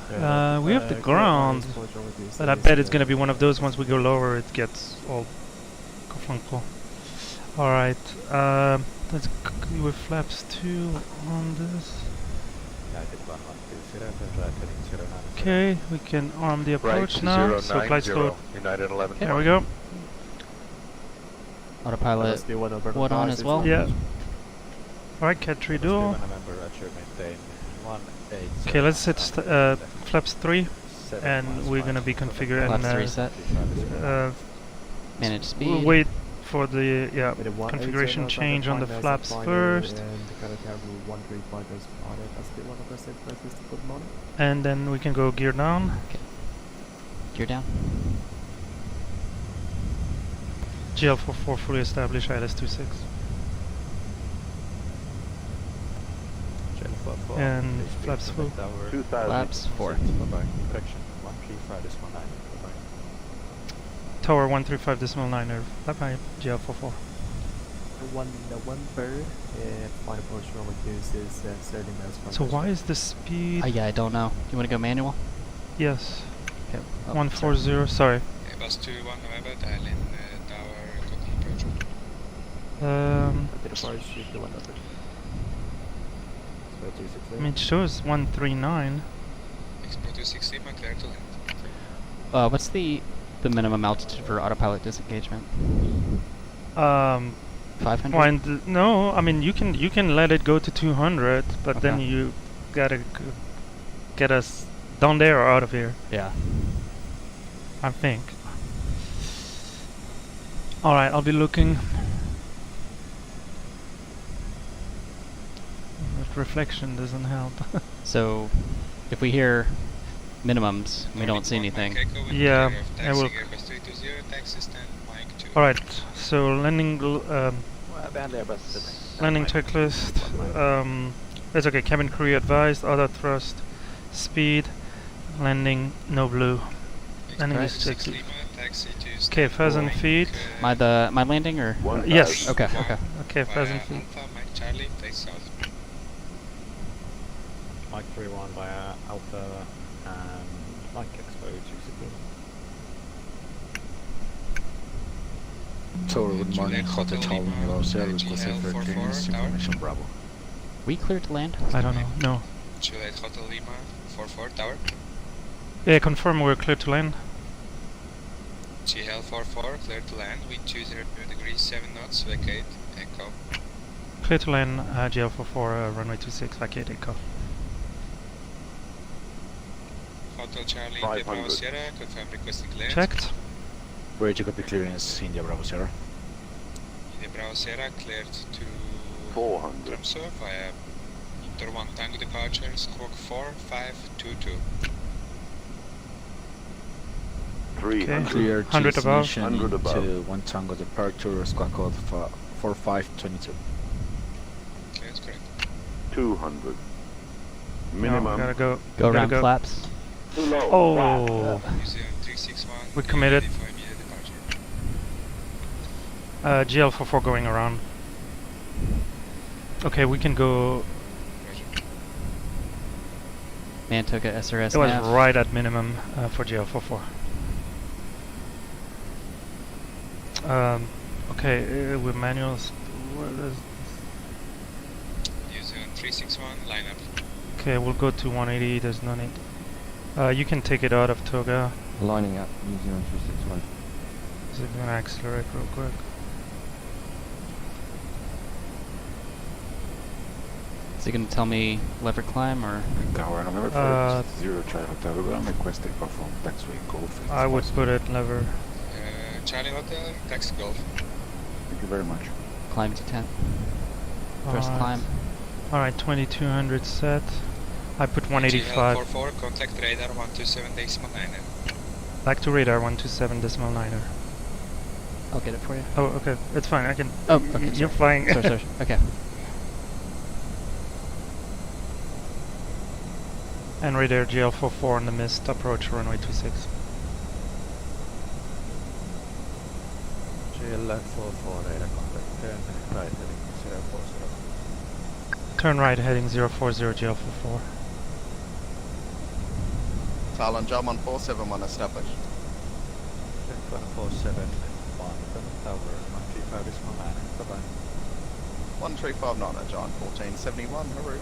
we have the ground, but I bet it's gonna be one of those once we go lower it gets all kerfunkle. Alright, let's go with flaps 2 on this. Okay, we can arm the approach now, so flight slow. United 11. There we go. Autopilot, what on as well? Yeah. Alright, Cat 3 dual. Okay, let's set flaps 3, and we're gonna be configuring. Flaps 3 set. Manage speed. We'll wait for the configuration change on the flaps first, and then we can go gear down. Okay. Gear down. GL44 fully established, ILS26. And flaps full. Flaps 4. Correction 135.9. Tower 135.9. Bye bye, GL44. 1 November, flight approach runway 26 30 miles from. So why is the speed? Yeah, I don't know. You want to go manual? Yes. Okay. 140. Sorry. Airbus 21 November, dial in tower approach. I mean, it shows 139. Expo 260, clear to land. What's the minimum altitude for autopilot disengagement? 500. No, I mean you can let it go to 200, but then you gotta get us down there or out of here. Yeah. I think. All right, I'll be looking. That reflection doesn't help. So, if we hear minimums, we don't see anything. Yeah, I will. All right, so landing landing checklist. It's okay. Cabin crew advised. Auto thrust, speed, landing no blue. Landing is 60. Okay, 1,000 feet. My landing or? Yes. Okay. 1,000 feet. Charlie, face south. Mike 31 via Alpha and Mike Expo 260. Tower, good morning. Hotel Charlie, Nilo Service, Cossack 13, information Bravo. We cleared to land? I don't know. No. Juliet Hotel Lima, 44 tower. Yeah, confirm we're clear to land. JeeHell 44, clear to land, wind 20 degrees, 7 knots, vacate, echo. Clear to land, GL44, runway 26, vacate, echo. Hotel Charlie, India Bravo Sierra, confirm requesting clearance. Checked. Where did you copy clearance, India Bravo Sierra? India Bravo Sierra, cleared to 400. Tromsø via Vector 1 Tango departure, squawk 4522. Okay, Clear 100 above. to 1 Tango departure, squawk code 4522. Okay, that's correct. 200. Minimum. Gotta go. Go gotta around go. flaps. Oh, New Zealand 361. we committed. ready for immediate departure. GL44 going around. Okay, we can go. Mantoka SRS It was nav. right at minimum for GL44. Okay, with manuals. What is New Zealand 361, line up. okay, we'll go to 180. There's no need. You can take it out of Toga. Lining up, New Zealand 361. Is it gonna accelerate real quick? Is it going to tell me lever climb or? Tower November 5, 0 Charlie Hotel, Uruguay, requesting perform taxiway Golf. I would put it lever. Charlie Hotel, taxi Golf. Thank you very much. Climb to 10. First climb. Alright, 2200 set. I put 185. JeeHell 44, contact radar 127.9. Back to radar 127.9. I'll get it for you. Oh, okay. It's fine. I can. Oh, okay. You're flying. Sorry. Okay. And radar GL44 on the mist approach runway 26. JeeHell 44 radar contact, turn right heading 040. Turn right heading 040 GL44. Talon Jam on 471 established. 147, 1, tower, 135 is my man. Bye-bye. 1359 John 1471, Haru.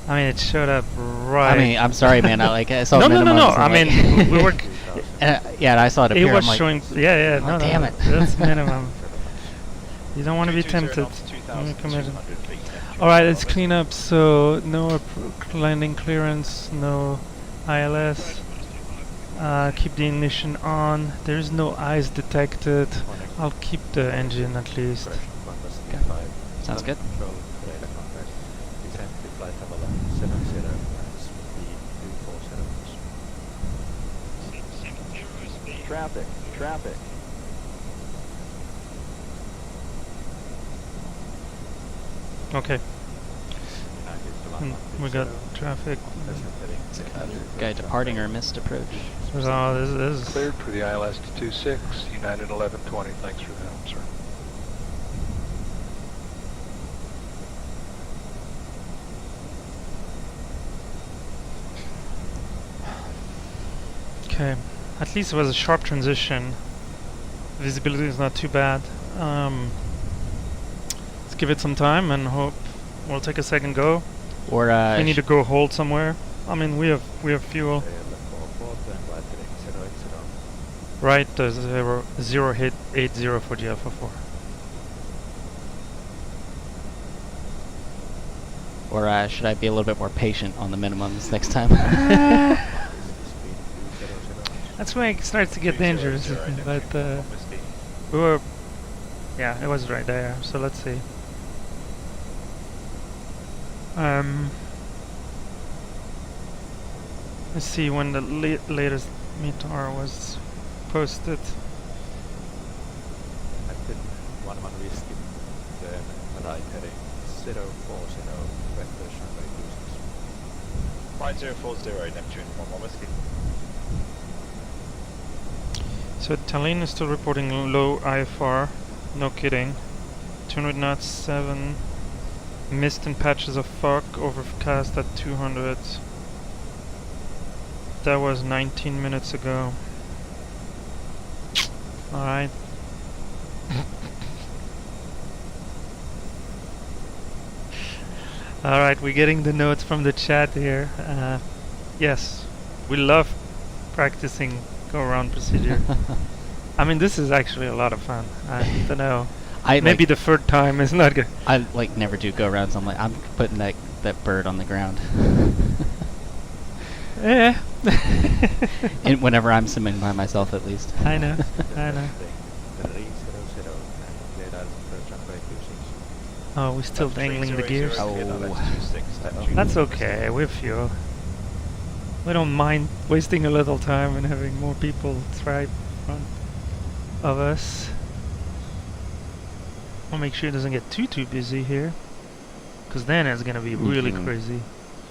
I mean, it showed up right. I mean, I'm sorry, man. I saw no. minimums I and mean, we were. Yeah, and I saw it appear. It was I'm like, showing. Yeah. Oh, damn it. That's minimum. You don't want to be tempted. Alright, let's clean up. So, no landing clearance, no ILS. Keep the ignition on. There's no eyes detected. I'll keep the engine at least. Okay. Sounds good. Traffic. Okay. We got traffic. Guy departing or missed approach. So this is Cleared for the ILS to 26, United 1120. Thanks for the help, sir. okay. At least it was a sharp transition. Visibility is not too bad. Let's give it some time and hope we'll take a second go. Or we need to go hold somewhere. I mean, we have fuel. Right, 0 hit 80 for GL44. Or should I be a little bit more patient on the minimums next time? That's when it starts to get dangerous. But we were, yeah, it was right there. So let's see. Let's see when the latest METAR was posted. I did 1 whiskey, then right heading 040, vector runway 26. 5040 Neptune, 1 whiskey. So Tallinn is still reporting low IFR, no kidding. 200 knots, 7. Mist and patches of fog, overcast at 200. That was 19 minutes ago. Alright. Alright, we're getting the notes from the chat here. Yes, we love practicing go-around procedure. I mean, this is actually a lot of fun. I don't know. Maybe the third time is not good. I never do go-arounds. I'm putting that bird on the ground. Yeah. And whenever I'm simming by myself, at least. I know. Oh, we're still dangling the gears. Oh. That's okay, we're few. We don't mind wasting a little time and having more people try in front of us. I'll make sure it doesn't get too busy here, because then it's gonna be really crazy.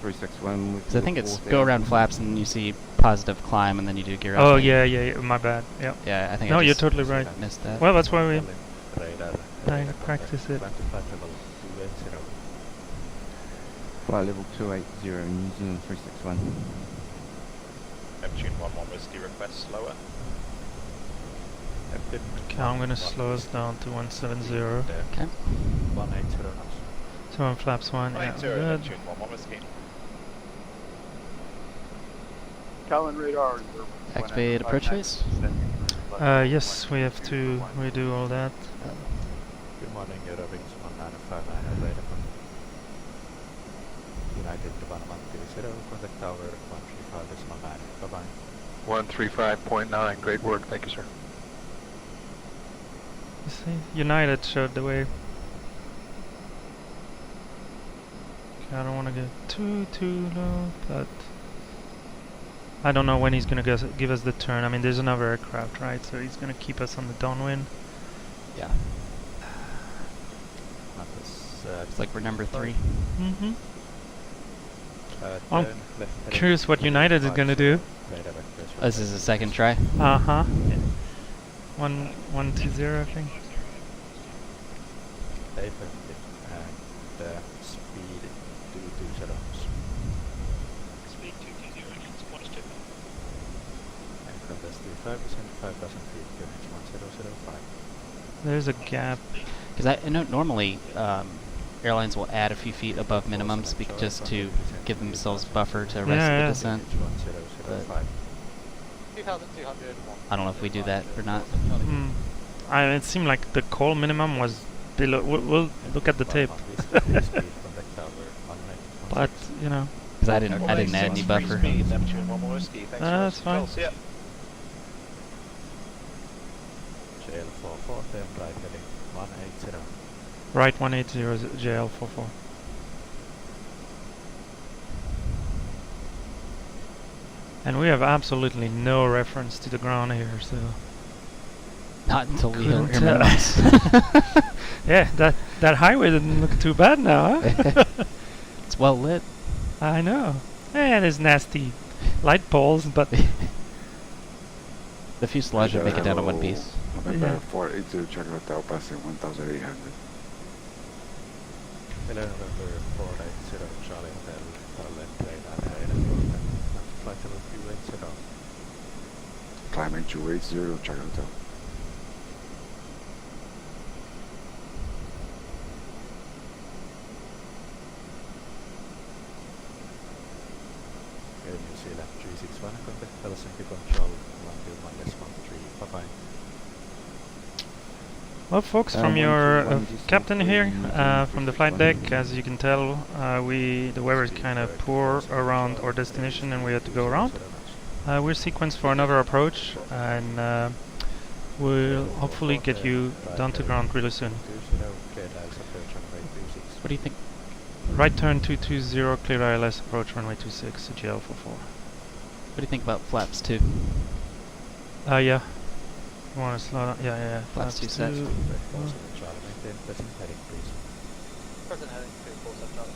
361. Because I think it's go around flaps and you see positive climb and then you do gear up. Oh yeah, my bad. Yeah. Yeah, I think. No, I you're just totally right. Missed that. Well, that's why we practice it. Flight level 280, New Zealand 361. Neptune 11 whiskey request slower. Okay, I'm gonna slow us down to 170. Okay. 180 knots. So on flaps 1, yeah, 180 good. Neptune 11 whiskey. Callan radar. Activate approach phase. Yes, we have to redo all that. Good morning, Eurowings 1959 available. United 1120, contact tower 135.9. Bye-bye. 135.9, great work, thank you, sir. You see, United showed the way. Okay, I don't want to get too low, but I don't know when he's gonna give us the turn. I mean, there's another aircraft, right? So he's gonna keep us on the downwind. Yeah. It's like we're number 3. Mm-hmm. I'm curious what United is gonna do. This is the second try. Uh-huh. 120, I think. And speed 220. Speed 220 against positive. And contest 5%, 5,000 feet, QNH 1005. There's a gap. Because I know normally airlines will add a few feet above minimums just to give themselves buffer to rest the descent. But I don't know if we do that or not. It seemed like the call minimum was below. We'll look at the tape. But you know, because I didn't add any buffer. That's fine. JL 44, then right heading 180. Right 180 is JL 44. And we have absolutely no reference to the ground here, so not until we hit couldn't air tell. minimums. Yeah, that highway didn't look too bad now, huh? It's well lit. I know. And there's nasty light poles, but the fuselage would make it down in one piece. November 480, check hotel passing 1,800. Hello, November 480, Charlie Hotel, left radar airport, flight level 280. Climbing 280, check hotel. New Zealand 361, contact Helsinki control 121.13. Bye-bye. well, folks, from your captain here, from the flight deck, as you can tell, the weather is kind of poor around our destination, and we had to go around. We're sequenced for another approach, and we'll hopefully get you down to ground really soon. What do you think? Right turn 220, clear ILS, approach runway 26, JL 44. What do you think about flaps 2? Yeah. You want to slow down? Yeah. Flaps 2 set. Present heading, please. Present heading, 247 Charlie.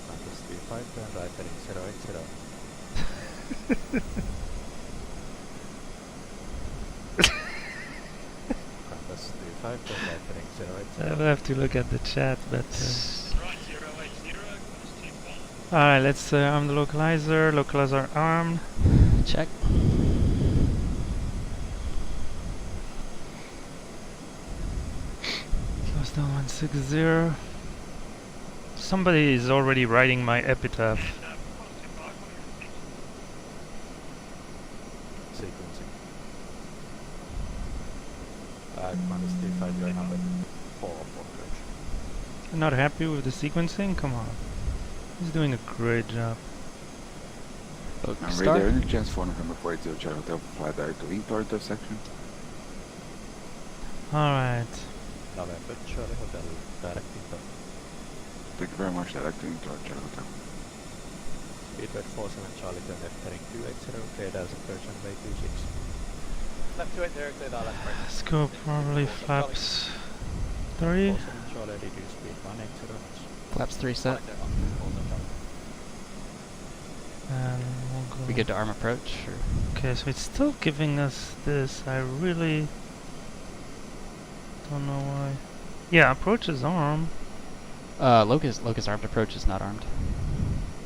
Compass 35, turn right heading 080. Compass 35, turn right heading 080. I'll have to look at the chat, but... Alright, let's arm the localizer. Localizer armed. Check. Close down 160. Somebody is already writing my epitaph. Sequencing. Compass 35, you're number 4 approach. You're not happy with the sequencing? Come on. He's doing a great job. Radar, any chance for November 480, check hotel, fly direct to into our intersection? Alright. November Charlie Hotel, directing to Thank you very much, directing to Charlie Hotel. Speedbird 47 Charlie to left heading 280, clear Dallas approach runway 26. Left 280, clear Dallas approach. Let's go probably flaps 3. 47 Charlie, reduce speed 180 knots. Flaps 3 set. And we'll go. We good to arm approach? Or? Okay, so it's still giving us this. I really don't know why. Yeah, approach is armed. Locust armed approach is not armed.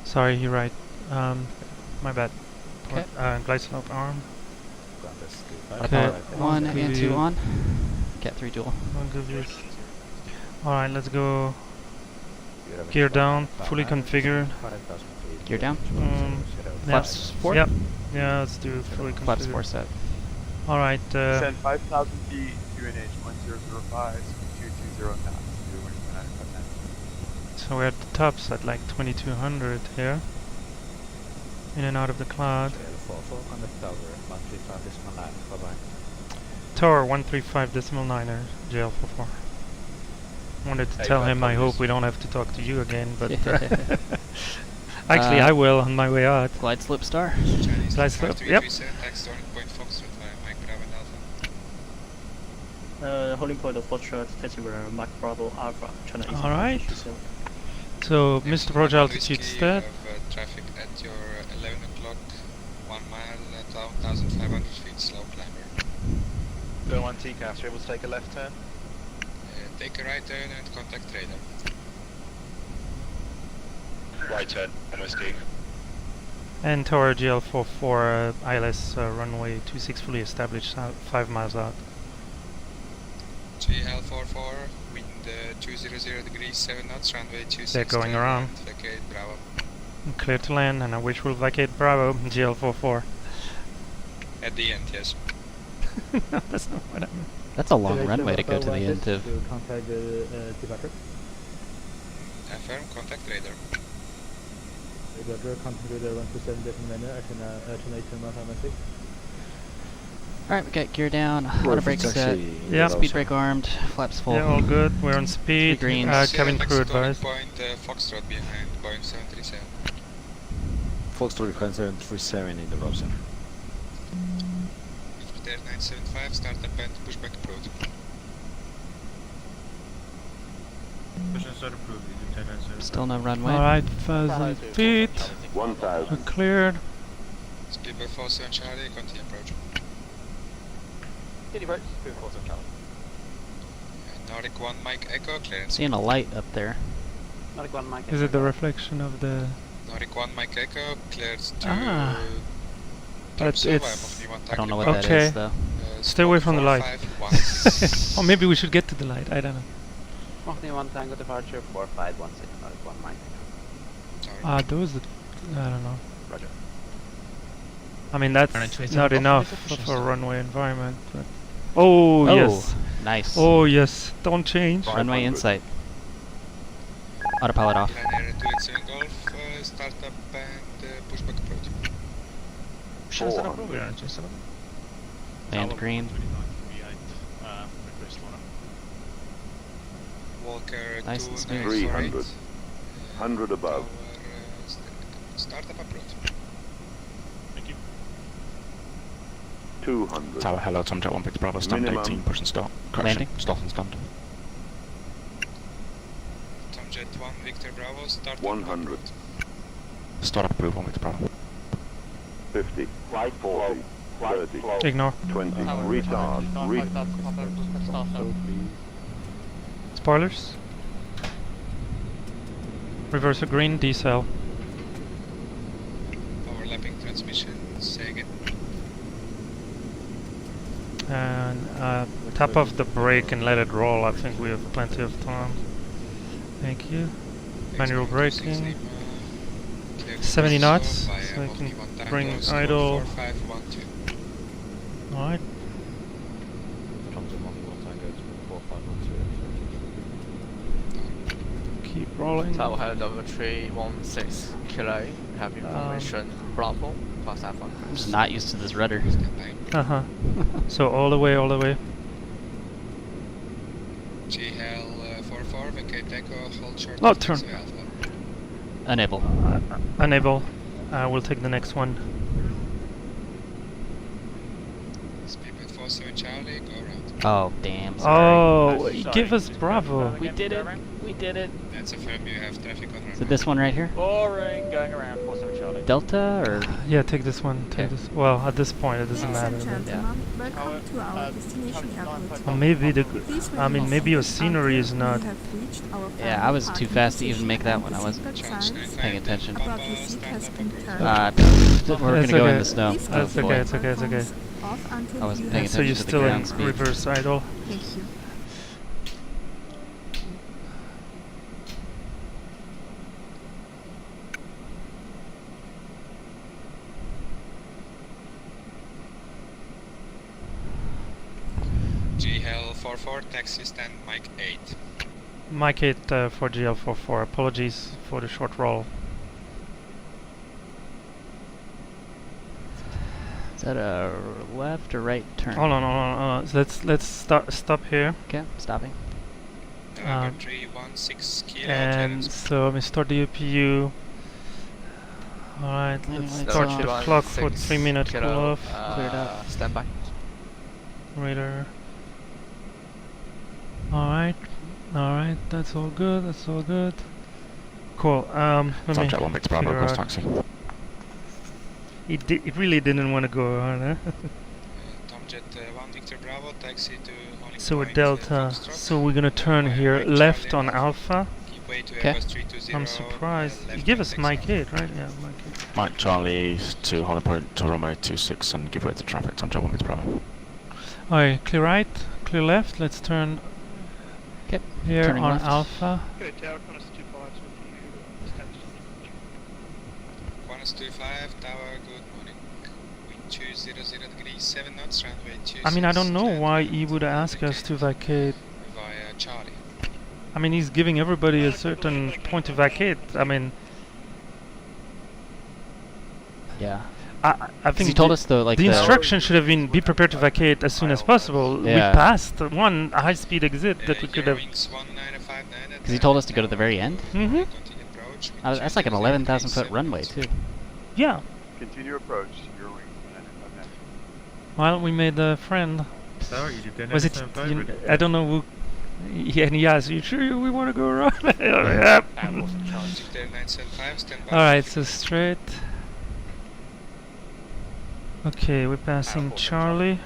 Sorry, you're right. My bad. Okay. Glide slope arm. Okay. 1 and 2 on. Cat 3 dual. I'll give you. Alright, let's go. Gear down, fully configured. Gear down? Flaps 4? Yep. Yeah, let's do fully configured. Flaps 4 set. Alright, Send 5,000 feet, QNH 1005, 220 knots. so we're at the tops at like 2200 here. In and out of the cloud. Tower 135.9er, JL44. Wanted to tell him I hope we don't have to talk to you again, but actually I will on my way out. Glide slip star. Glide slip, yep. Holding point of Foxtrot, Festival, Mark Bravo, Alpha, China East. Alright. So, Mr. Approach altitude stat. Traffic at your 11 o'clock, 1 mile, 1,500 feet, slow climber. Go on TCAS, you're able to take a left turn? Take a right turn and contact radar. Right turn, on whiskey. And Tower GL44, ILS runway 26 fully established, 5 miles out. JeeHell 44, wind 200 degrees, 7 knots, runway 26. They're going around. Vacate Bravo. Clear to land, and I wish we'll vacate Bravo, GL44. At the end, yes. No, that's not what I mean. That's a long runway to go to the end of. Contact the departure. Affirm, contact radar. Roger, contact radar 127.9, alternate to Mach 6. Alright, we got gear down, auto brake set, yeah. speed brake armed, flaps full. Yeah, all good, we're on speed, cabin crew advised. Point, Foxtrot behind, Boeing 737. Foxtrot behind 737 in the browser. There 975, start up and pushback approach. Still no runway. Alright, 1,000 feet. 1,000. We're cleared. Speedbird 47 Charlie, continue approach. Continue approach, Speedbird 47 Charlie. Nordic 1 Mike Echo, clearance. Seeing a light up there. Nordic 1 Mike Echo. Is it the reflection of the... Nordic 1 Mike Echo, cleared to... But it's... I don't know what that is though. Stay away from the light. Or maybe we should get to the light, I don't know. Mach 1 Tango departure 4516, Nordic 1 Mike Echo. Those... I don't know. Roger. I mean, that's not enough for a runway environment, but... Oh, yes. Nice. Oh, yes. Don't change. Runway insight. Autopilot off. Golf, start up and pushback approach. And green. Walker Nice and smooth. 300. 100 above. Start up approach. Thank you. 200. Tower, hello, Tom Jet 1 Pix Bravo, stand Minimum. 18, push and start. Correction, Landing. stop and stand. Tom Jet 1 Victor Bravo, start 100. up Start up approve 1 Pix Bravo. 50. 40. 30. Ignore. 20. Retard. Spoilers. Reverse a green, decel. Overlapping transmission, say again. And tap off the brake and let it roll. I think we have plenty of time. Thank you. Manual braking. 70 knots, so I can bring idle. Alright. Keep rolling. Tower head over 316 Kilo, have information Bravo, plus Alpha. I'm just not used to this rudder. So all the way, all the way. JeeHell 44, vacate Echo, hold short. Oh, turn. Alpha. Unable. Unable. We'll take the next one. Speedbird 47 Charlie, go around. Oh, damn. Sorry. Oh, give us Bravo. We did it. We did it. That's a firm, you have traffic on runway. So this one right here? Boring, going around 47 Charlie. Delta or? Yeah, take this one. Take this. Well, at this point, it doesn't matter. Ladies and gentlemen, welcome to our destination airport. Well, maybe the. Please I mean, maybe your scenery is not. We have reached our Yeah, I was too parking fast to even position make that and one. the I wasn't seatbelt paying attention. above your seat has been turned. We're It's gonna go okay. in the snow. Please That's keep okay, your it's okay, it's okay. phones off until I wasn't you paying have So you're attention to the still in ground speed. reverse idle. Thank you. JeeHell 44, taxi stand Mike 8. Mike 8 for GL44. Apologies for the short roll. Is that a left or right turn? Hold on. So let's stop here. Okay, stopping. 316 kilo. And so let me start the APU. Alright, let's start the clock for 3 minutes cool off. Cleared up. Stand by. Radar. Alright, that's all good, Cool, let me Subject 1 Victor Bravo, figure cross out. taxi. It really didn't want to go around, huh? Tomjet 1 Victor Bravo, taxi to only So we're point, Delta, Foxtrot. so we're gonna turn here, left on Alpha. Keep way to Okay. Airbus 320. I'm surprised. left You give on us taxi. Mike 8, right? Yeah, Mike 8. Mike Charlie to Holland Point to runway 26 and give way to traffic. Subject 1 Victor Bravo. Alright, clear right, clear left, let's turn Okay, here turning on left. Alpha. Okay, tower Qantas 25 with you. Stand. Qantas 25, tower, good morning. Wind 200 degrees, 7 knots, runway 26. I mean, I don't know land why with he would ask us to vacate. via Charlie. I mean, he's giving everybody a certain point to vacate. I mean, Yeah. I think he told us though, like the instruction should have been be prepared to vacate as soon as possible. Yeah. We passed one high-speed exit that we could have. Because he told us to go to the very end. Mm-hmm. That's like an 11,000 foot runway too. Yeah. Continue approach. Your wings 959. Well, we made a friend. Sorry, you can Was it? understand You, private. I don't know who. Yeah, and he asked, "You sure we want to go around?" Yep. All right, so straight. Okay, we're passing Charlie.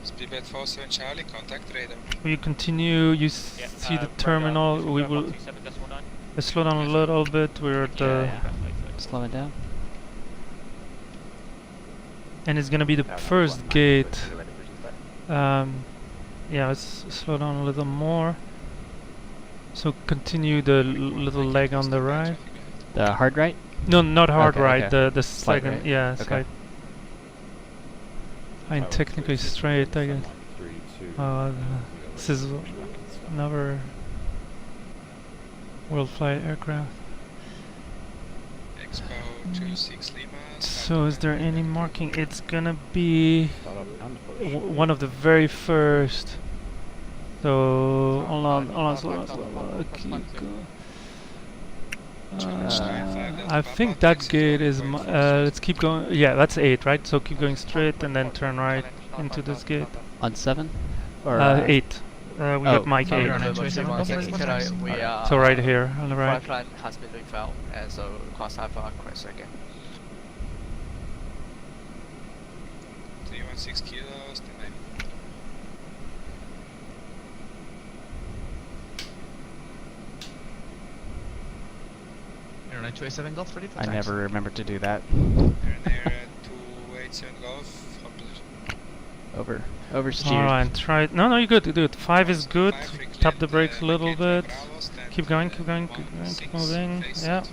Speedbird 47 Charlie, contact radar. We continue. You see the terminal. We will slow down a little bit. We're at the. Slow it down. And it's gonna be the first gate. Yeah, let's slow down a little more. So continue the little leg on the right. The hard right? No, not hard Okay, right. okay. The Slight second, right. yeah, Okay. slight. I'm technically straight, I guess. This is another WorldFlight aircraft. Expo 26 Lima. So is there any marking? It's gonna be one of the very first. So hold on, slow down. Keep going. I think that gate is. Let's keep going. Yeah, that's 8, right? So keep going straight and then turn right into this gate. On 7? Or 8. We got Mike 8. So right here on the right. WorldFlight has been refilled, and so cross Alpha crash again. 316 kilos, stand by. Airline 287 Golf ready for I taxi. never remembered to do that. Air 287 Golf, hot position. Oversteered. Alright, try it. No, you're good, you're good. 5 is good. Tap the brakes a little bit. Keep going, keep moving. Yeah.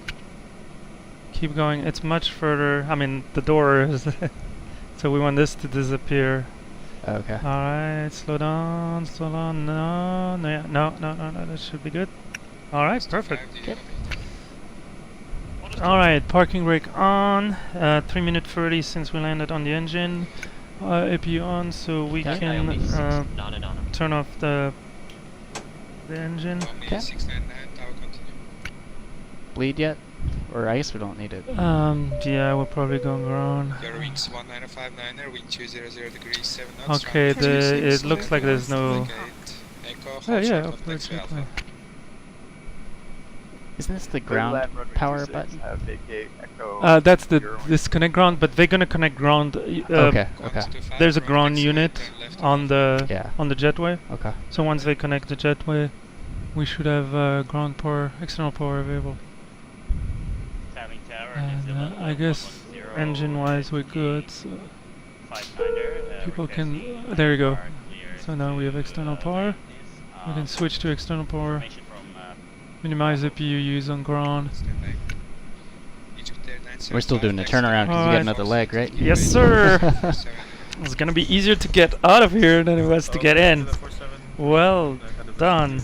Keep going. It's much further. I mean, the door is. So we want this to disappear. Okay. Alright, slow down. No, that should be good. Alright, perfect. Alright, parking brake on. 3 minute 30 since we landed on the engine. APU on so we can turn off the engine. Okay. Bleed yet? Or I guess we don't need it. Yeah, we're probably going ground. Your wings 1959er, wind 200 degrees 7 knots. Okay, it looks like there's no... Echo, Oh yeah, upward to Alpha. Isn't this the ground power button? That's the disconnect ground, but they're gonna connect ground. Okay. There's a ground unit on the jetway. Okay. So once they connect the jetway, we should have ground power, external power available. And I guess engine-wise we're good. So people can. There you go. So now we have external power. We can switch to external power. Minimize APU use on ground. We're still doing the turnaround because you got another leg, right? Yes, sir. It's gonna be easier to get out of here than it was to get in. Well done.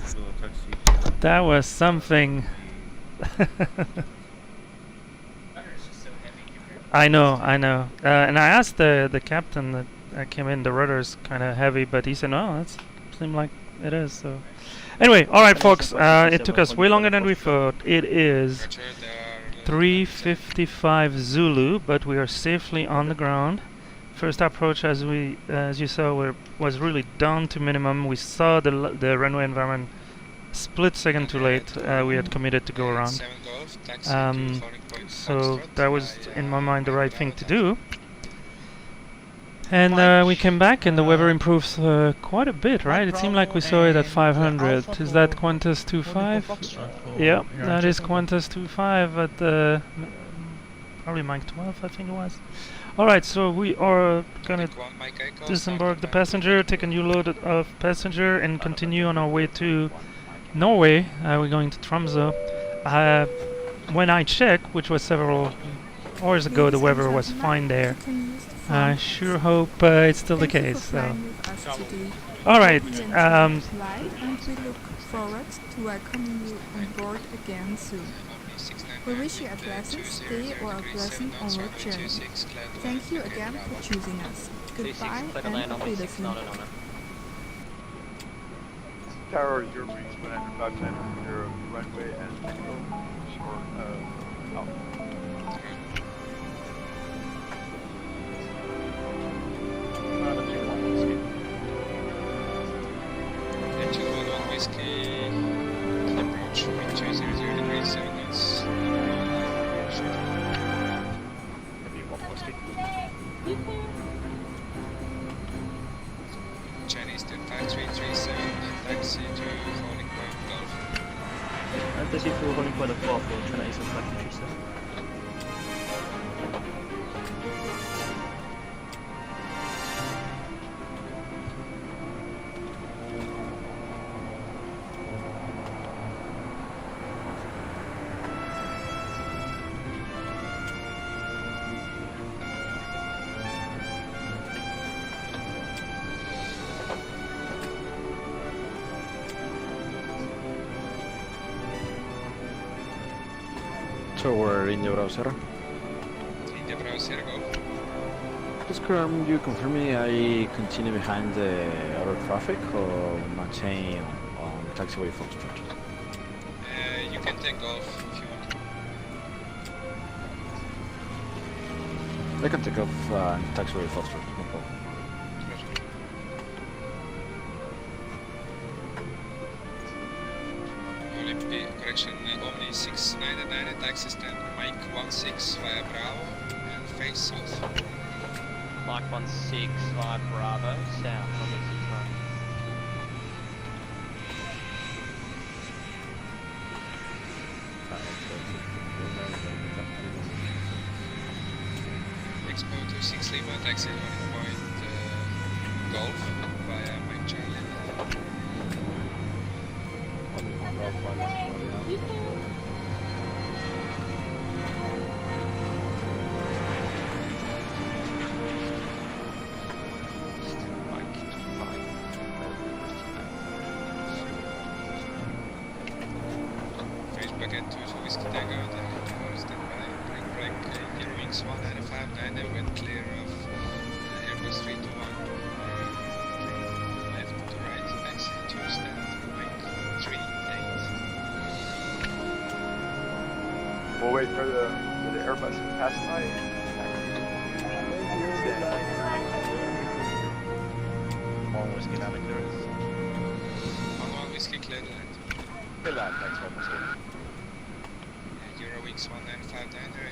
That was something. I know. And I asked the captain that came in. The rudder's kind of heavy, but he said no. It seemed like it is. So. Anyway, alright folks, it took us way longer than we thought. It is 3:55 Zulu, but we are safely on the ground. First approach, as you saw, was really down to minimum. We saw the runway environment split second too late. We had committed to go around. So that was, in my mind, the right thing to do. And we came back and the weather improves quite a bit, right? It seemed like we saw it at 500. Is that Qantas 25? Yeah, that is Qantas 25 at probably Mike 12, I think it was. Alright, so we are gonna disembark the passenger, take a new load of passenger and continue on our way to Norway. We're going to Tromsø. When I checked, which was several hours ago, the weather was fine there. I sure hope it's still the case. So. Alright. And we look forward to welcoming you on board again soon. We wish you a pleasant stay or a pleasant onward journey. Thank you again for choosing us. Goodbye and auf Wiedersehen. Tower, your wings 105.0 runway and short Alpha. 211 whiskey, approach wind 200 degrees 7 knots. Chinese 15337, taxi to Falling Point Golf. Taxi to Falling Point of Golf, Chinese 15337. So we're in the browser. In the browser, go. Just you confirm me I continue behind the other traffic or maintain on taxiway Foxtrot? You can take off if you want. I can take off taxiway Foxtrot, no problem. Correction, Omni 699, taxi stand Mike 16 via Bravo and face south. Mike 16 via Bravo, south, Omni 69. Expo to 6 Lima, taxi Falling Point Golf via Mike Charlie. Facebook at 2 so Whiskey Tango, standby, brake, Indian Wings 1959, went clear of Airbus 320. wait for the Airbus to pass by and One whiskey land clearance. 1 whiskey clear to land. Clear land, thanks for whiskey. Eurowings 1959.